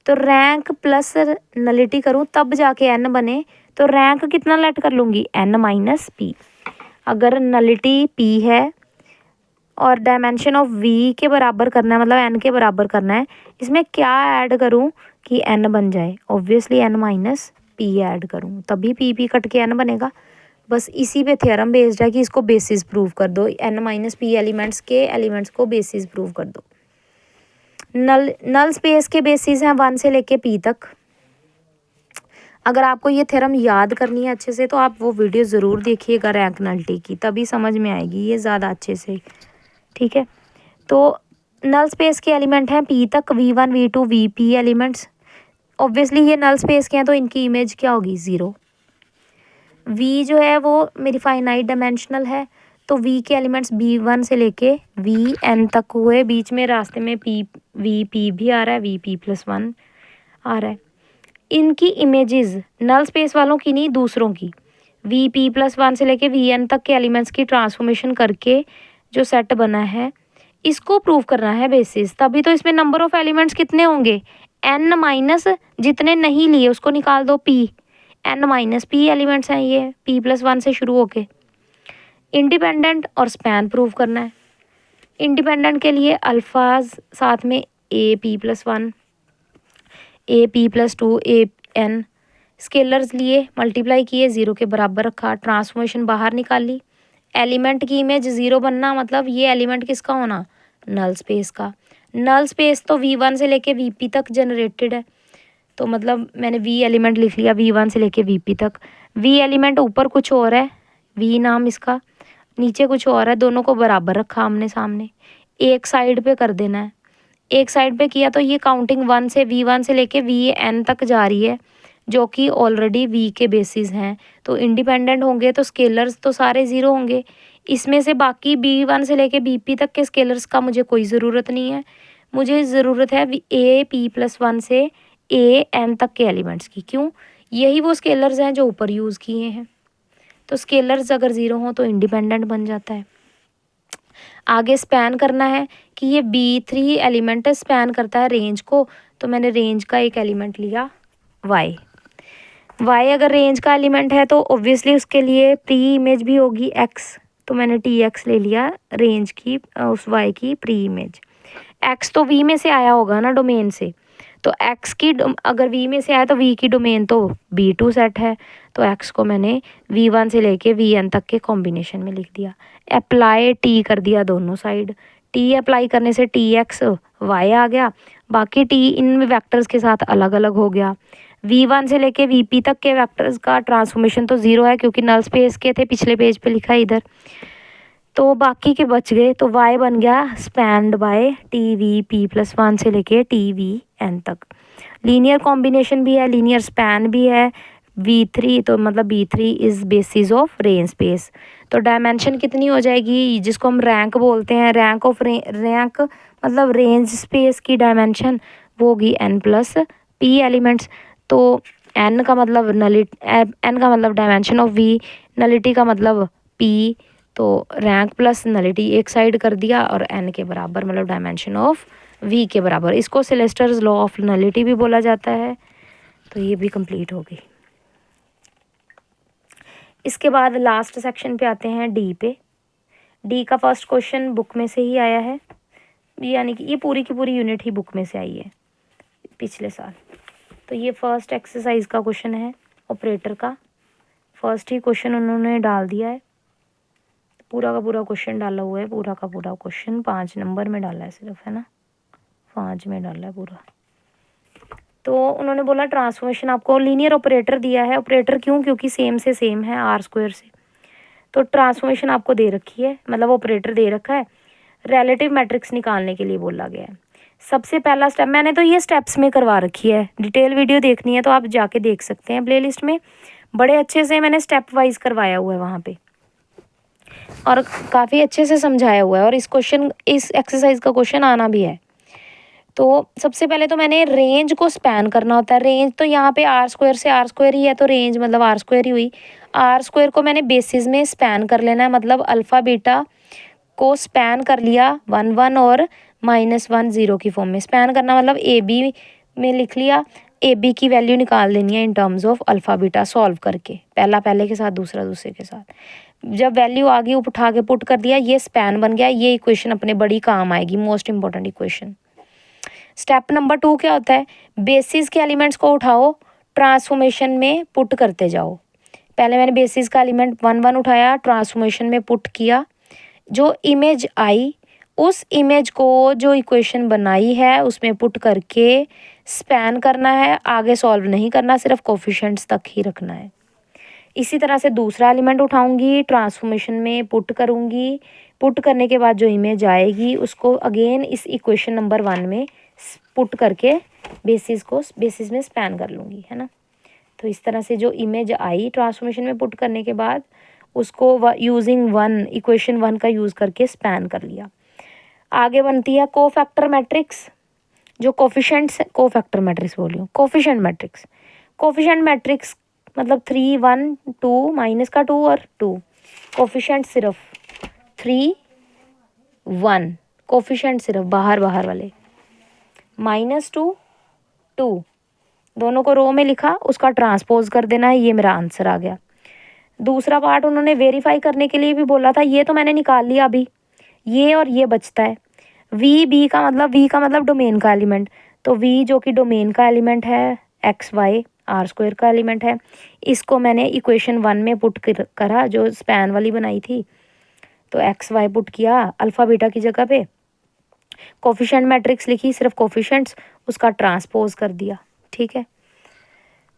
तो रैंक प्लस नलिटी करूँ तब जाके n बने, तो रैंक कितना लेट कर लूँगी, n माइनस पी। अगर नलिटी p है और डायमेंशन ऑफ v के बराबर करना है, मतलब n के बराबर करना है, इसमें क्या ऐड करूँ कि n बन जाए, obviously n minus P add करूँ, तभी p कट के n बनेगा। बस इसी पे थ्योरम बेस्ड है कि इसको बेसिस प्रूव कर दो, n माइनस पी एलिमेंट्स के एलिमेंट्स को बेसिस प्रूव कर दो। नल स्पेस के बेसिस हैं 1 से लेके p तक। अगर आपको ये थ्योरम याद करनी है अच्छे से तो आप वो वीडियो ज़रूर देखिएगा रैंक नलिटी की, तभी समझ में आएगी ये ज़्यादा अच्छे से, ठीक है। तो नल स्पेस के एलिमेंट हैं p तक, v1 v2 vp elements. Obviously ये नल स्पेस के हैं तो इनकी इमेज क्या होगी, 0। v जो है वो मेरी फाइनाइट डायमेंशनल है, तो v के एलिमेंट्स b1 से लेके vn तक हुए, बीच में रास्ते में vp भी आ रहा है, vp+1 आ रहा है। इनकी इमेजेस नल स्पेस वालों की नहीं, दूसरों की, vp+1 से लेके vn तक के एलिमेंट्स की ट्रांसफॉर्मेशन करके जो सेट बना है, इसको प्रूव करना है बेसिस। तभी तो इसमें नंबर ऑफ एलिमेंट्स कितने होंगे, n माइनस जितने नहीं लिए उसको निकाल दो, p, n minus p elements हैं ये, p+1 से शुरू होके। इंडिपेंडेंट और स्पैन प्रूव करना है। इंडिपेंडेंट के लिए अल्फाज साथ में AP+1, AP+2, AN, स्केलर्स लिए मल्टीप्लाई किए, 0 के बराबर रखा, ट्रांसफॉर्मेशन बाहर निकाल ली। एलिमेंट की इमेज 0 बनना मतलब ये एलिमेंट किसका होना, नल स्पेस का। नल स्पेस तो v1 से लेके vp तक जनरेटेड है, तो मतलब मैंने v एलिमेंट लिख लिया v1 से लेके vp तक। v एलिमेंट ऊपर कुछ और है, v नाम इसका, नीचे कुछ और है, दोनों को बराबर रखा आमने सामने, एक साइड पे कर देना है। एक साइड पे किया तो ये काउंटिंग 1 से v1 से लेके vn तक जा रही है, जो कि ऑलरेडी v के बेसिस हैं, तो इंडिपेंडेंट होंगे तो स्केलर्स तो सारे 0 होंगे। इसमें से बाकी b1 से लेके bp तक के स्केलर्स का मुझे कोई ज़रूरत नहीं है, मुझे ज़रूरत है AP+1 से AN तक के एलिमेंट्स की। क्यों, यही वो स्केलर्स हैं जो ऊपर यूज़ किए हैं, तो स्केलर्स अगर 0 हो तो इंडिपेंडेंट बन जाता है। आगे स्पैन करना है कि ये B3 एलिमेंट स्पैन करता है रेंज को, तो मैंने रेंज का एक एलिमेंट लिया y अगर रेंज का एलिमेंट है तो ऑब्वियसली उसके लिए प्री इमेज भी होगी x, तो मैंने tx ले लिया रेंज की, उस y की प्री इमेज। x तो v में से आया होगा ना डोमेन से, तो x की अगर v में से आया तो v की डोमेन तो B2 सेट है, तो x को मैंने v1 से लेके vn तक के कॉम्बिनेशन में लिख दिया। अप्लाई t कर दिया दोनों साइड, t अप्लाई करने से tx y आ गया, बाकी t इन वेक्टर्स के साथ अलग अलग हो गया। v1 से लेके vp तक के वेक्टर्स का ट्रांसफॉर्मेशन तो 0 है क्योंकि नल स्पेस के थे, पिछले पेज पे लिखा है इधर, तो बाकी के बच गए, तो y बन गया स्पैन्ड बाय TVP+1 से लेके TVN तक। लीनियर कॉम्बिनेशन भी है, लीनियर स्पैन भी है, V3 तो मतलब B3 is basis of range space. तो डायमेंशन कितनी हो जाएगी, जिसको हम रैंक बोलते हैं, रैंक ऑफ रैंक मतलब रेंज स्पेस की डायमेंशन, वो होगी n+p एलिमेंट्स। तो n का मतलब n का मतलब डायमेंशन ऑफ v, नलिटी का मतलब p, तो रैंक प्लस नलिटी एक साइड कर दिया और n के बराबर मतलब डायमेंशन ऑफ v के बराबर। इसको सेलेस्टर्स लॉ ऑफ नलिटी भी बोला जाता है। तो ये भी कंप्लीट हो गई। इसके बाद लास्ट सेक्शन पे आते हैं डी पे। डी का फर्स्ट क्वेश्चन बुक में से ही आया है, यानी कि ये पूरी की पूरी यूनिट ही बुक में से आई है पिछले साल। तो ये फर्स्ट एक्सरसाइज का क्वेश्चन है, ऑपरेटर का फर्स्ट ही क्वेश्चन उन्होंने डाल दिया है, पूरा का पूरा क्वेश्चन डाला हुआ है, पूरा का पूरा क्वेश्चन 5 नंबर में डाला है सिर्फ, है ना, 5 में डाला है पूरा। तो उन्होंने बोला ट्रांसफॉर्मेशन आपको लीनियर ऑपरेटर दिया है, ऑपरेटर क्यों, क्योंकि सेम से सेम है R² से, तो ट्रांसफॉर्मेशन आपको दे रखी है, मतलब ऑपरेटर दे रखा है, रिलेटिव मैट्रिक्स निकालने के लिए बोला गया है। सबसे पहला स्टेप, मैंने तो ये स्टेप्स में करवा रखी है, डिटेल वीडियो देखनी है तो आप जाके देख सकते हैं प्लेलिस्ट में, बड़े अच्छे से मैंने स्टेप वाइज करवाया हुआ है वहाँ पे और काफ़ी अच्छे से समझाया हुआ है। और इस एक्सरसाइज का क्वेश्चन आना भी है। तो सबसे पहले तो मैंने रेंज को स्पैन करना होता है। रेंज तो यहाँ पे आर स्क्वायर से आर स्क्वायर ही है, तो रेंज मतलब आर स्क्वायर ही हुई। आर स्क्वायर को मैंने बेसिस में स्पैन कर लेना है, मतलब अल्फ़ा बीटा को स्पैन कर लिया 1 1 और -1 0 की फॉर्म में। स्पैन करना मतलब ए बी में लिख लिया, ए बी की वैल्यू निकाल देनी है in terms of alpha beta solve करके, पहला पहले के साथ दूसरा दूसरे के साथ। जब वैल्यू आ गई उठा के पुट कर दिया, ये स्पैन बन गया। ये इक्वेशन अपने बड़ी काम आएगी, most important equation. Step number 2 क्या होता है, बेसिस के एलिमेंट्स को उठाओ, ट्रांसफॉर्मेशन में पुट करते जाओ। पहले मैंने बेसिस का एलिमेंट 1 1 उठाया, ट्रांसफॉर्मेशन में पुट किया, जो इमेज आई उस इमेज को जो इक्वेशन बनाई है उसमें पुट करके स्पैन करना है, आगे सॉल्व नहीं करना, सिर्फ कोफिशिएंट्स तक ही रखना है। इसी तरह से दूसरा एलिमेंट उठाऊंगी, ट्रांसफॉर्मेशन में पुट करूंगी, पुट करने के बाद जो इमेज आएगी उसको अगेन इस इक्वेशन नंबर 1 में पुट करके बेसिस में स्पैन कर लूँगी, है ना। तो इस तरह से जो इमेज आई ट्रांसफॉर्मेशन में पुट करने के बाद उसको यूजिंग 1 इक्वेशन 1 का यूज़ करके स्पैन कर लिया। आगे बनती है कोफैक्टर मैट्रिक्स, जो कोफैक्टर मैट्रिक्स बोल रही हूँ, कोफिशिएंट मैट्रिक्स मतलब 3 1 2 माइनस का 2 और 2, कोफिशिएंट सिर्फ 3 1, कोफिशिएंट सिर्फ बाहर वाले, -2 2, दोनों को रो में लिखा, उसका ट्रांसपोज कर देना है। ये मेरा आंसर आ गया। दूसरा पार्ट उन्होंने वेरीफाई करने के लिए भी बोला था, ये तो मैंने निकाल लिया अभी, ये और ये बचता है। वी का मतलब डोमेन का एलिमेंट, तो वी जो कि डोमेन का एलिमेंट है, एक्स वाई आर स्क्वायर का एलिमेंट है, इसको मैंने इक्वेशन 1 में पुट करा जो स्पैन वाली बनाई थी। तो एक्स वाई पुट किया अल्फ़ा बीटा की जगह पे, कोफिशिएंट मैट्रिक्स लिखी, सिर्फ कोफिशिएंट्स, उसका ट्रांसपोज कर दिया। ठीक है,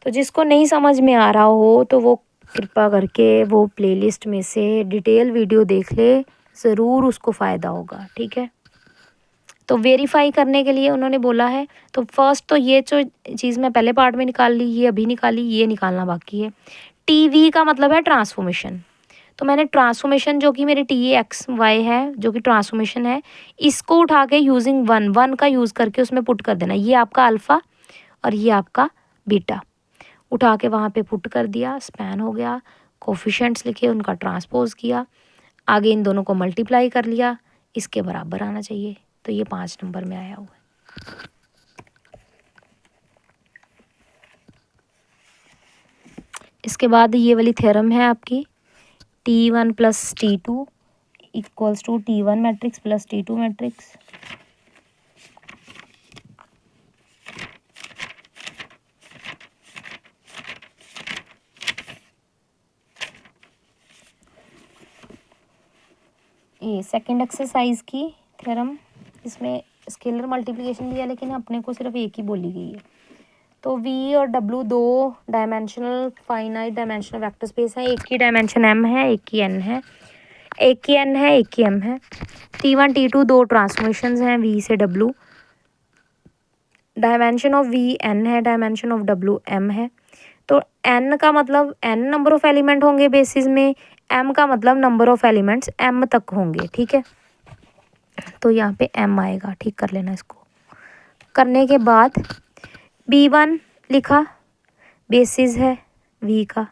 तो जिसको नहीं समझ में आ रहा हो तो वो कृपा करके वो प्लेलिस्ट में से डिटेल वीडियो देख ले, ज़रूर उसको फ़ायदा होगा। ठीक है, तो वेरीफाई करने के लिए उन्होंने बोला है, तो फर्स्ट तो ये जो चीज़ मैं पहले पार्ट में निकाल ली, ये अभी निकाली, ये निकालना बाकी है। टी का मतलब है ट्रांसफॉर्मेशन, तो मैंने ट्रांसफॉर्मेशन जो कि मेरी टी एक्स वाई है जो कि ट्रांसफॉर्मेशन है, इसको उठा के यूजिंग 1 का यूज़ करके उसमें पुट कर देना। ये आपका अल्फ़ा और ये आपका बीटा, उठा के वहाँ पे पुट कर दिया, स्पैन हो गया, कोफिशिएंट्स लिखे, उनका ट्रांसपोज किया, आगे इन दोनों को मल्टीप्लाई कर लिया, इसके बराबर आना चाहिए, तो ये 5 नंबर में आया हुआ है। इसके बाद ये वाली थ्योरम है आपकी, T1 + T2 = T1 matrix + T2 matrix. ये सेकंड एक्सरसाइज की थ्योरम, इसमें स्केलर मल्टीप्लिकेशन दिया लेकिन अपने को सिर्फ एक ही बोली गई है। तो V और W 2 dimensional finite dimensional vector space है, एक की डायमेंशन M है, एक की N है, एक की N है, एक की M है। T1 T2 दो ट्रांसफॉर्मेशंस हैं V से W, dimension of V N है, डायमेंशन ऑफ W M है। तो N का मतलब N नंबर ऑफ एलिमेंट होंगे बेसिस में, M का मतलब नंबर ऑफ एलिमेंट्स M तक होंगे। ठीक है, तो यहाँ पे M आएगा, ठीक कर लेना इसको। करने के बाद B1 लिखा, बेसिस है V का,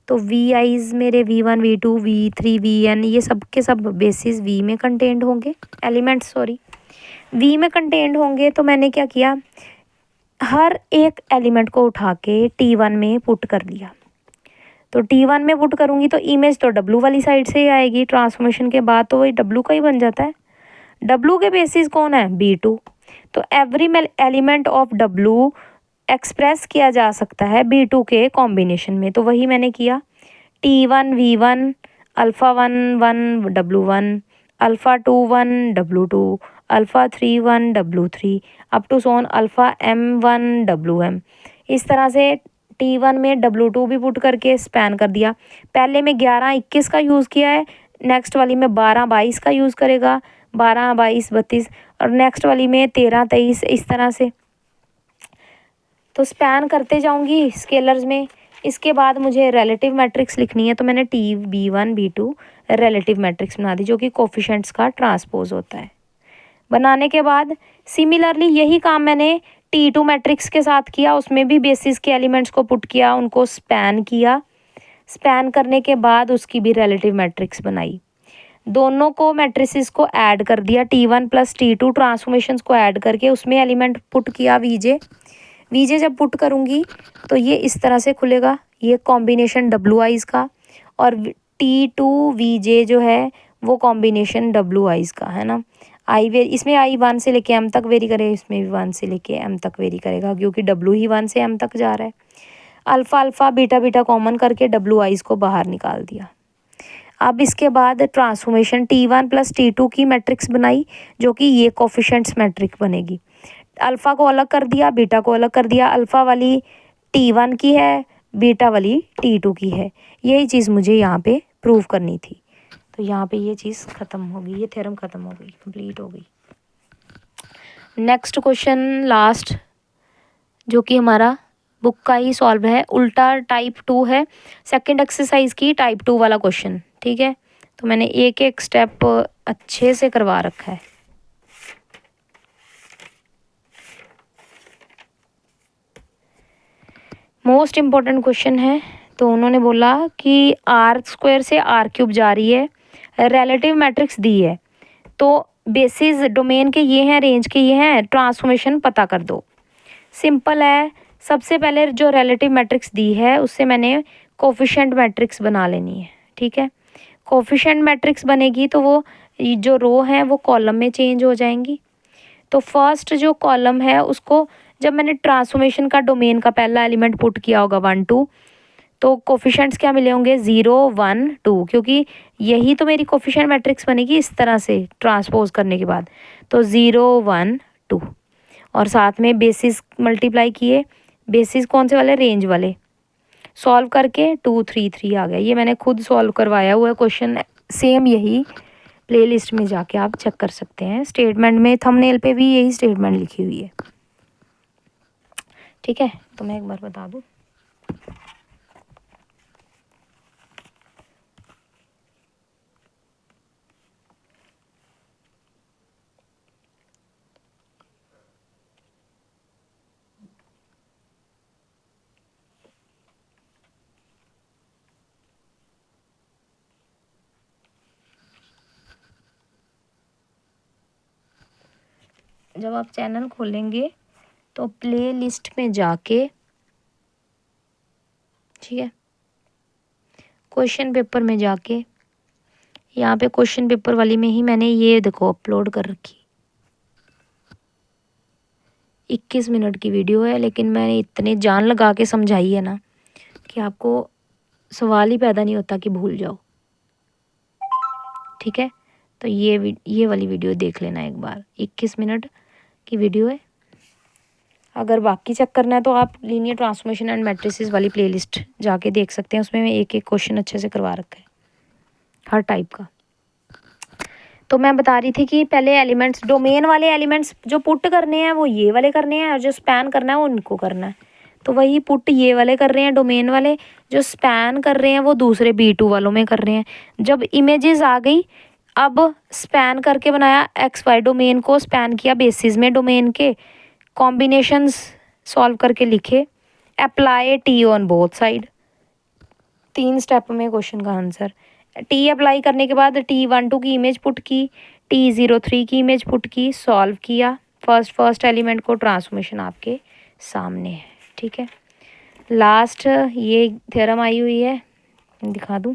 तो वी आईज मेरे V1 V2 V3 VN ये सब के सब बेसिस V में कंटेंड होंगे, एलिमेंट्स सॉरी V में कंटेंड होंगे। तो मैंने क्या किया, हर एक एलिमेंट को उठा के T1 में पुट कर लिया। तो T1 में पुट करूँगी तो इमेज तो W वाली साइड से ही आएगी, ट्रांसफॉर्मेशन के बाद तो वही W का ही बन जाता है। W के बेसिस कौन है, B2, तो every element of W express किया जा सकता है B2 के कॉम्बिनेशन में। तो वही मैंने किया, T1 V1 α1 1 W1 α2 1 W2 α3 1 W3 up to Son αm1 WM। इस तरह से T1 में W2 भी पुट करके स्पैन कर दिया। पहले में 11 21 का यूज़ किया है, नेक्स्ट वाली में 12 22 का यूज़ करेगा, 12 22 32, और नेक्स्ट वाली में 13 23, इस तरह से। तो स्पैन करते जाऊंगी स्केलर्स में। इसके बाद मुझे रिलेटिव मैट्रिक्स लिखनी है, तो मैंने TB1 B2 रिलेटिव मैट्रिक्स बना दी, जो कि कोफिशिएंट्स का ट्रांसपोज होता है। बनाने के बाद सिमिलरली यही काम मैंने T2 मैट्रिक्स के साथ किया। उसमें भी बेसिस के एलिमेंट्स को पुट किया, उनको स्पैन किया। स्पैन करने के बाद उसकी भी रिलेटिव मैट्रिक्स बनाई। दोनों को मैट्रिसेस को ऐड कर दिया, T1 प्लस T2 ट्रांसफॉर्मेशंस को ऐड करके उसमें एलिमेंट पुट किया वीजे जब पुट करूँगी तो ये इस तरह से खुलेगा, ये कॉम्बिनेशन WI's का, और T2 VJ जो है वो कॉम्बिनेशन WI's का है ना। इसमें I 1 से लेके M तक वेरी करे, इसमें भी 1 से लेके M तक वेरी करेगा, क्योंकि W ही 1 से M तक जा रहा है। Alpha alpha beta beta common करके WI's को बाहर निकाल दिया। अब इसके बाद ट्रांसफॉर्मेशन T1 प्लस T2 की मैट्रिक्स बनाई, जो कि ये कोफिशिएंट्स मैट्रिक्स बनेगी। अल्फ़ा को अलग कर दिया, बीटा को अलग कर दिया। अल्फ़ा वाली T1 की है, बीटा वाली T2 की है। यही चीज़ मुझे यहाँ पे प्रूव करनी थी। तो यहाँ पे ये चीज़ ख़त्म हो गई, ये थ्योरम ख़त्म हो गई, कंप्लीट हो गई। नेक्स्ट क्वेश्चन लास्ट, जो कि हमारा बुक का ही सॉल्व है, उल्टा टाइप 2 है, सेकंड एक्सरसाइज की टाइप 2 वाला क्वेश्चन। ठीक है, तो मैंने एक एक स्टेप अच्छे से करवा रखा है। मोस्ट इम्पॉर्टेंट क्वेश्चन है। तो उन्होंने बोला कि R² से R³ जा रही है, रिलेटिव मैट्रिक्स दी है, तो बेसिस डोमेन के ये हैं, रेंज के ये हैं, ट्रांसफॉर्मेशन पता कर दो। सिंपल है। सबसे पहले जो रिलेटिव मैट्रिक्स दी है उससे मैंने कोफिशिएंट मैट्रिक्स बना लेनी है। ठीक है, कोफिशिएंट मैट्रिक्स बनेगी तो वो जो रो है वो कॉलम में चेंज हो जाएंगी। तो फर्स्ट जो कॉलम है उसको जब मैंने ट्रांसफॉर्मेशन का डोमेन का पहला एलिमेंट पुट किया होगा 1 2, तो कोफिशिएंट्स क्या मिले होंगे 0 1 2, क्योंकि यही तो मेरी कोफिशिएंट मैट्रिक्स बनेगी इस तरह से ट्रांसपोज करने के बाद। तो 0 1 2, और साथ में बेसिस मल्टीप्लाई किए। बेसिस कौन से वाले, रेंज वाले। सॉल्व करके 2 3 3 आ गया। ये मैंने खुद सॉल्व करवाया हुआ है क्वेश्चन, सेम यही प्लेलिस्ट में जाके आप चेक कर सकते हैं। स्टेटमेंट में थंबनेल पे भी यही स्टेटमेंट लिखी हुई है। ठीक है, तो मैं एक बार बता दूं, जब आप चैनल खोलेंगे तो प्ले लिस्ट में जाके, ठीक है, क्वेश्चन पेपर में जाके, यहाँ पे क्वेश्चन पेपर वाली में ही मैंने ये देखो अपलोड कर रखी। 21 मिनट की वीडियो है, लेकिन मैंने इतने जान लगा के समझाई है ना कि आपको सवाल ही पैदा नहीं होता कि भूल जाओ। ठीक है, तो ये वाली वीडियो देख लेना एक बार, 21 मिनट की वीडियो है। अगर बाकी चेक करना है तो आप लीनियर ट्रांसफॉर्मेशन एंड मैट्रिसेस वाली प्लेलिस्ट जाके देख सकते हैं, उसमें मैं एक एक क्वेश्चन अच्छे से करवा रखा है हर टाइप का। तो मैं बता रही थी कि पहले एलिमेंट्स, डोमेन वाले एलिमेंट्स जो पुट करने हैं वो ये वाले करने हैं, और जो स्पैन करना है वो उनको करना है। तो वही पुट ये वाले कर रहे हैं डोमेन वाले, जो स्पैन कर रहे हैं वो दूसरे B2 वालों में कर रहे हैं। जब इमेजेस आ गई, अब स्पैन करके बनाया, XY डोमेन को स्पैन किया बेसिस में डोमेन के, कॉम्बिनेशंस सॉल्व करके लिखे, apply T on both side. 3 step में क्वेश्चन का आंसर। T अप्लाई करने के बाद T12 की इमेज पुट की, T03 की इमेज पुट की, सॉल्व किया। फर्स्ट एलिमेंट को ट्रांसफॉर्मेशन आपके सामने है। ठीक है, लास्ट ये थ्योरम आई हुई है, दिखा दूँ।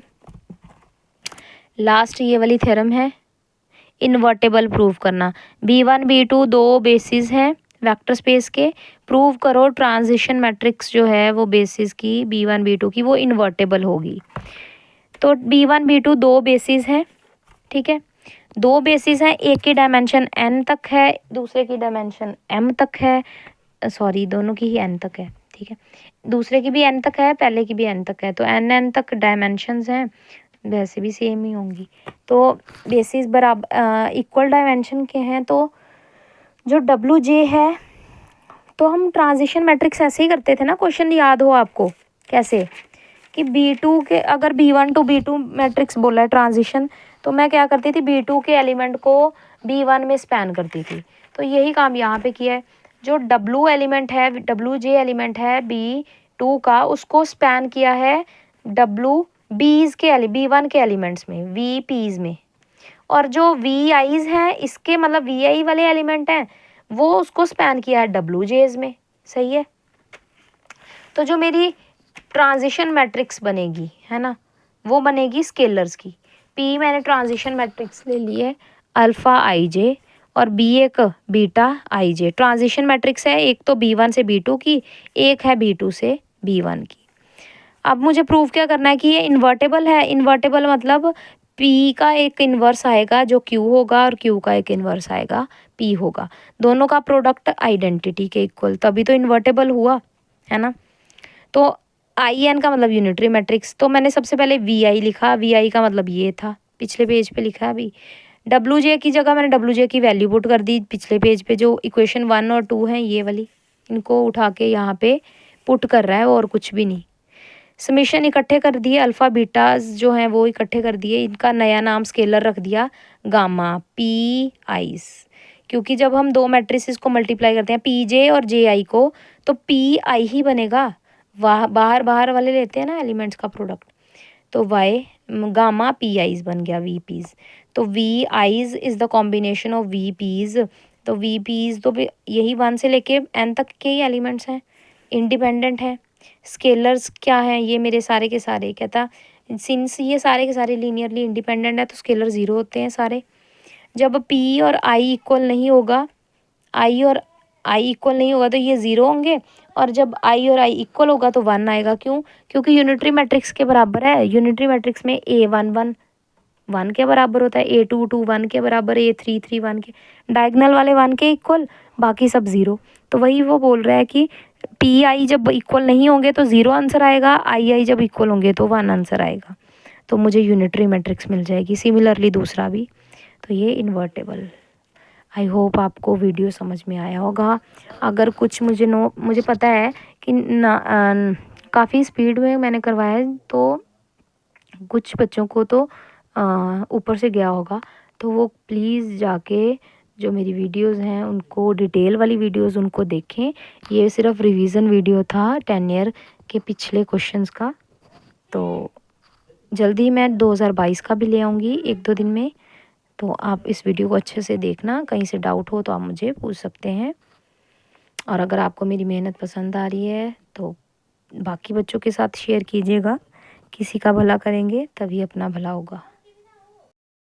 लास्ट ये वाली थ्योरम है, इन्वर्टेबल प्रूव करना। B1 B2 दो बेसिस हैं वेक्टर स्पेस के, प्रूव करो ट्रांजिशन मैट्रिक्स जो है वो बेसिस की B1 B2 की वो इन्वर्टेबल होगी। तो B1 B2 दो बेसिस हैं। ठीक है, दो बेसिस हैं, एक की डायमेंशन n तक है, दूसरे की डायमेंशन m तक है, सॉरी दोनों की ही n तक है। ठीक है, दूसरे की भी n तक है, पहले की भी n तक है, तो n तक डायमेंशंस हैं, वैसे भी सेम ही होंगी। तो बेसिस बराबर इक्वल डायमेंशन के हैं, तो जो डब्ल्यू जे है, तो हम ट्रांजिशन मैट्रिक्स ऐसे ही करते थे ना, क्वेश्चन याद हो आपको कैसे, कि B2 के अगर B1 टू B2 मैट्रिक्स बोला है ट्रांजिशन, तो मैं क्या करती थी, B2 के एलिमेंट को B1 में स्पैन करती थी। तो यही काम यहाँ पे किया है। जो W एलिमेंट है, WJ एलिमेंट है B2 का, उसको स्पैन किया है WBs के B1 के एलिमेंट्स में, VPs में। और जो VIs हैं, इसके मतलब VI वाले एलिमेंट हैं, वो उसको स्पैन किया है WJs में। सही है। तो जो मेरी ट्रांजिशन मैट्रिक्स बनेगी, है ना, वो बनेगी स्केलर्स की। P मैंने ट्रांजिशन मैट्रिक्स ले ली है अल्फ़ा IJ, और B एक बीटा IJ। ट्रांजिशन मैट्रिक्स है, एक तो B1 से B2 की, एक है B2 से B1 की। अब मुझे प्रूव क्या करना है कि ये इन्वर्टेबल है। इन्वर्टेबल मतलब P का एक इन्वर्स आएगा जो Q होगा, और Q का एक इन्वर्स आएगा P होगा। दोनों का प्रोडक्ट आइडेंटिटी के इक्वल, तभी तो इन्वर्टेबल हुआ, है ना। तो IN का मतलब यूनिटरी मैट्रिक्स, तो मैंने सबसे पहले VI लिखा, VI का मतलब ये था, पिछले पेज पे लिखा है अभी। WJ की जगह मैंने WJ की वैल्यू पुट कर दी पिछले पेज पे, जो इक्वेशन 1 और 2 हैं ये वाली, इनको उठा के यहाँ पे पुट कर रहा है, और कुछ भी नहीं। समीशन इकट्ठे कर दिए, अल्फ़ा बीटाज जो हैं वो इकट्ठे कर दिए, इनका नया नाम स्केलर रख दिया गामा, PIs। क्योंकि जब हम दो मैट्रिसेस को मल्टीप्लाई करते हैं PJ और JI को, तो PI ही बनेगा। बाहर बाहर वाले लेते हैं ना एलिमेंट्स का प्रोडक्ट, तो वाई गामा PIs बन गया VPs। तो VIs is the combination of VPs। तो VPs तो यही 1 से लेके N तक के ही एलिमेंट्स हैं, इंडिपेंडेंट है। स्केलर्स क्या हैं, ये मेरे सारे के सारे, कहता सिंस ये सारे के सारे लीनियरली इंडिपेंडेंट है, तो स्केलर 0 होते हैं सारे। जब P और I इक्वल नहीं होगा, I और I इक्वल नहीं होगा तो ये 0 होंगे, और जब I और I इक्वल होगा तो 1 आएगा। क्यों? क्योंकि यूनिटरी मैट्रिक्स के बराबर है। यूनिटरी मैट्रिक्स में A1 1 1 के बराबर होता है, A2 2 1 के बराबर, A3 3 1 के, डायगनल वाले 1 के इक्वल, बाकी सब 0। तो वही वो बोल रहा है कि PI जब इक्वल नहीं होंगे तो 0 आंसर आएगा, II जब इक्वल होंगे तो 1 आंसर आएगा। तो मुझे यूनिटरी मैट्रिक्स मिल जाएगी। सिमिलरली दूसरा भी, तो ये इन्वर्टेबल। आई होप आपको वीडियो समझ में आया होगा। अगर कुछ मुझे पता है कि काफ़ी स्पीड में मैंने करवाया है, तो कुछ बच्चों को तो ऊपर से गया होगा, तो वो प्लीज़ जाके जो मेरी वीडियोस हैं उनको, डिटेल वाली वीडियोस उनको देखें। ये सिर्फ रिवीजन वीडियो था 10 ईयर के पिछले क्वेश्चंस का। तो जल्दी मैं 2022 का भी ले आऊँगी 1-2 दिन में। तो आप इस वीडियो को अच्छे से देखना, कहीं से डाउट हो तो आप मुझे पूछ सकते हैं। और अगर आपको मेरी मेहनत पसंद आ रही है तो बाकी बच्चों के साथ शेयर कीजिएगा। किसी का भला करेंगे तभी अपना भला होगा।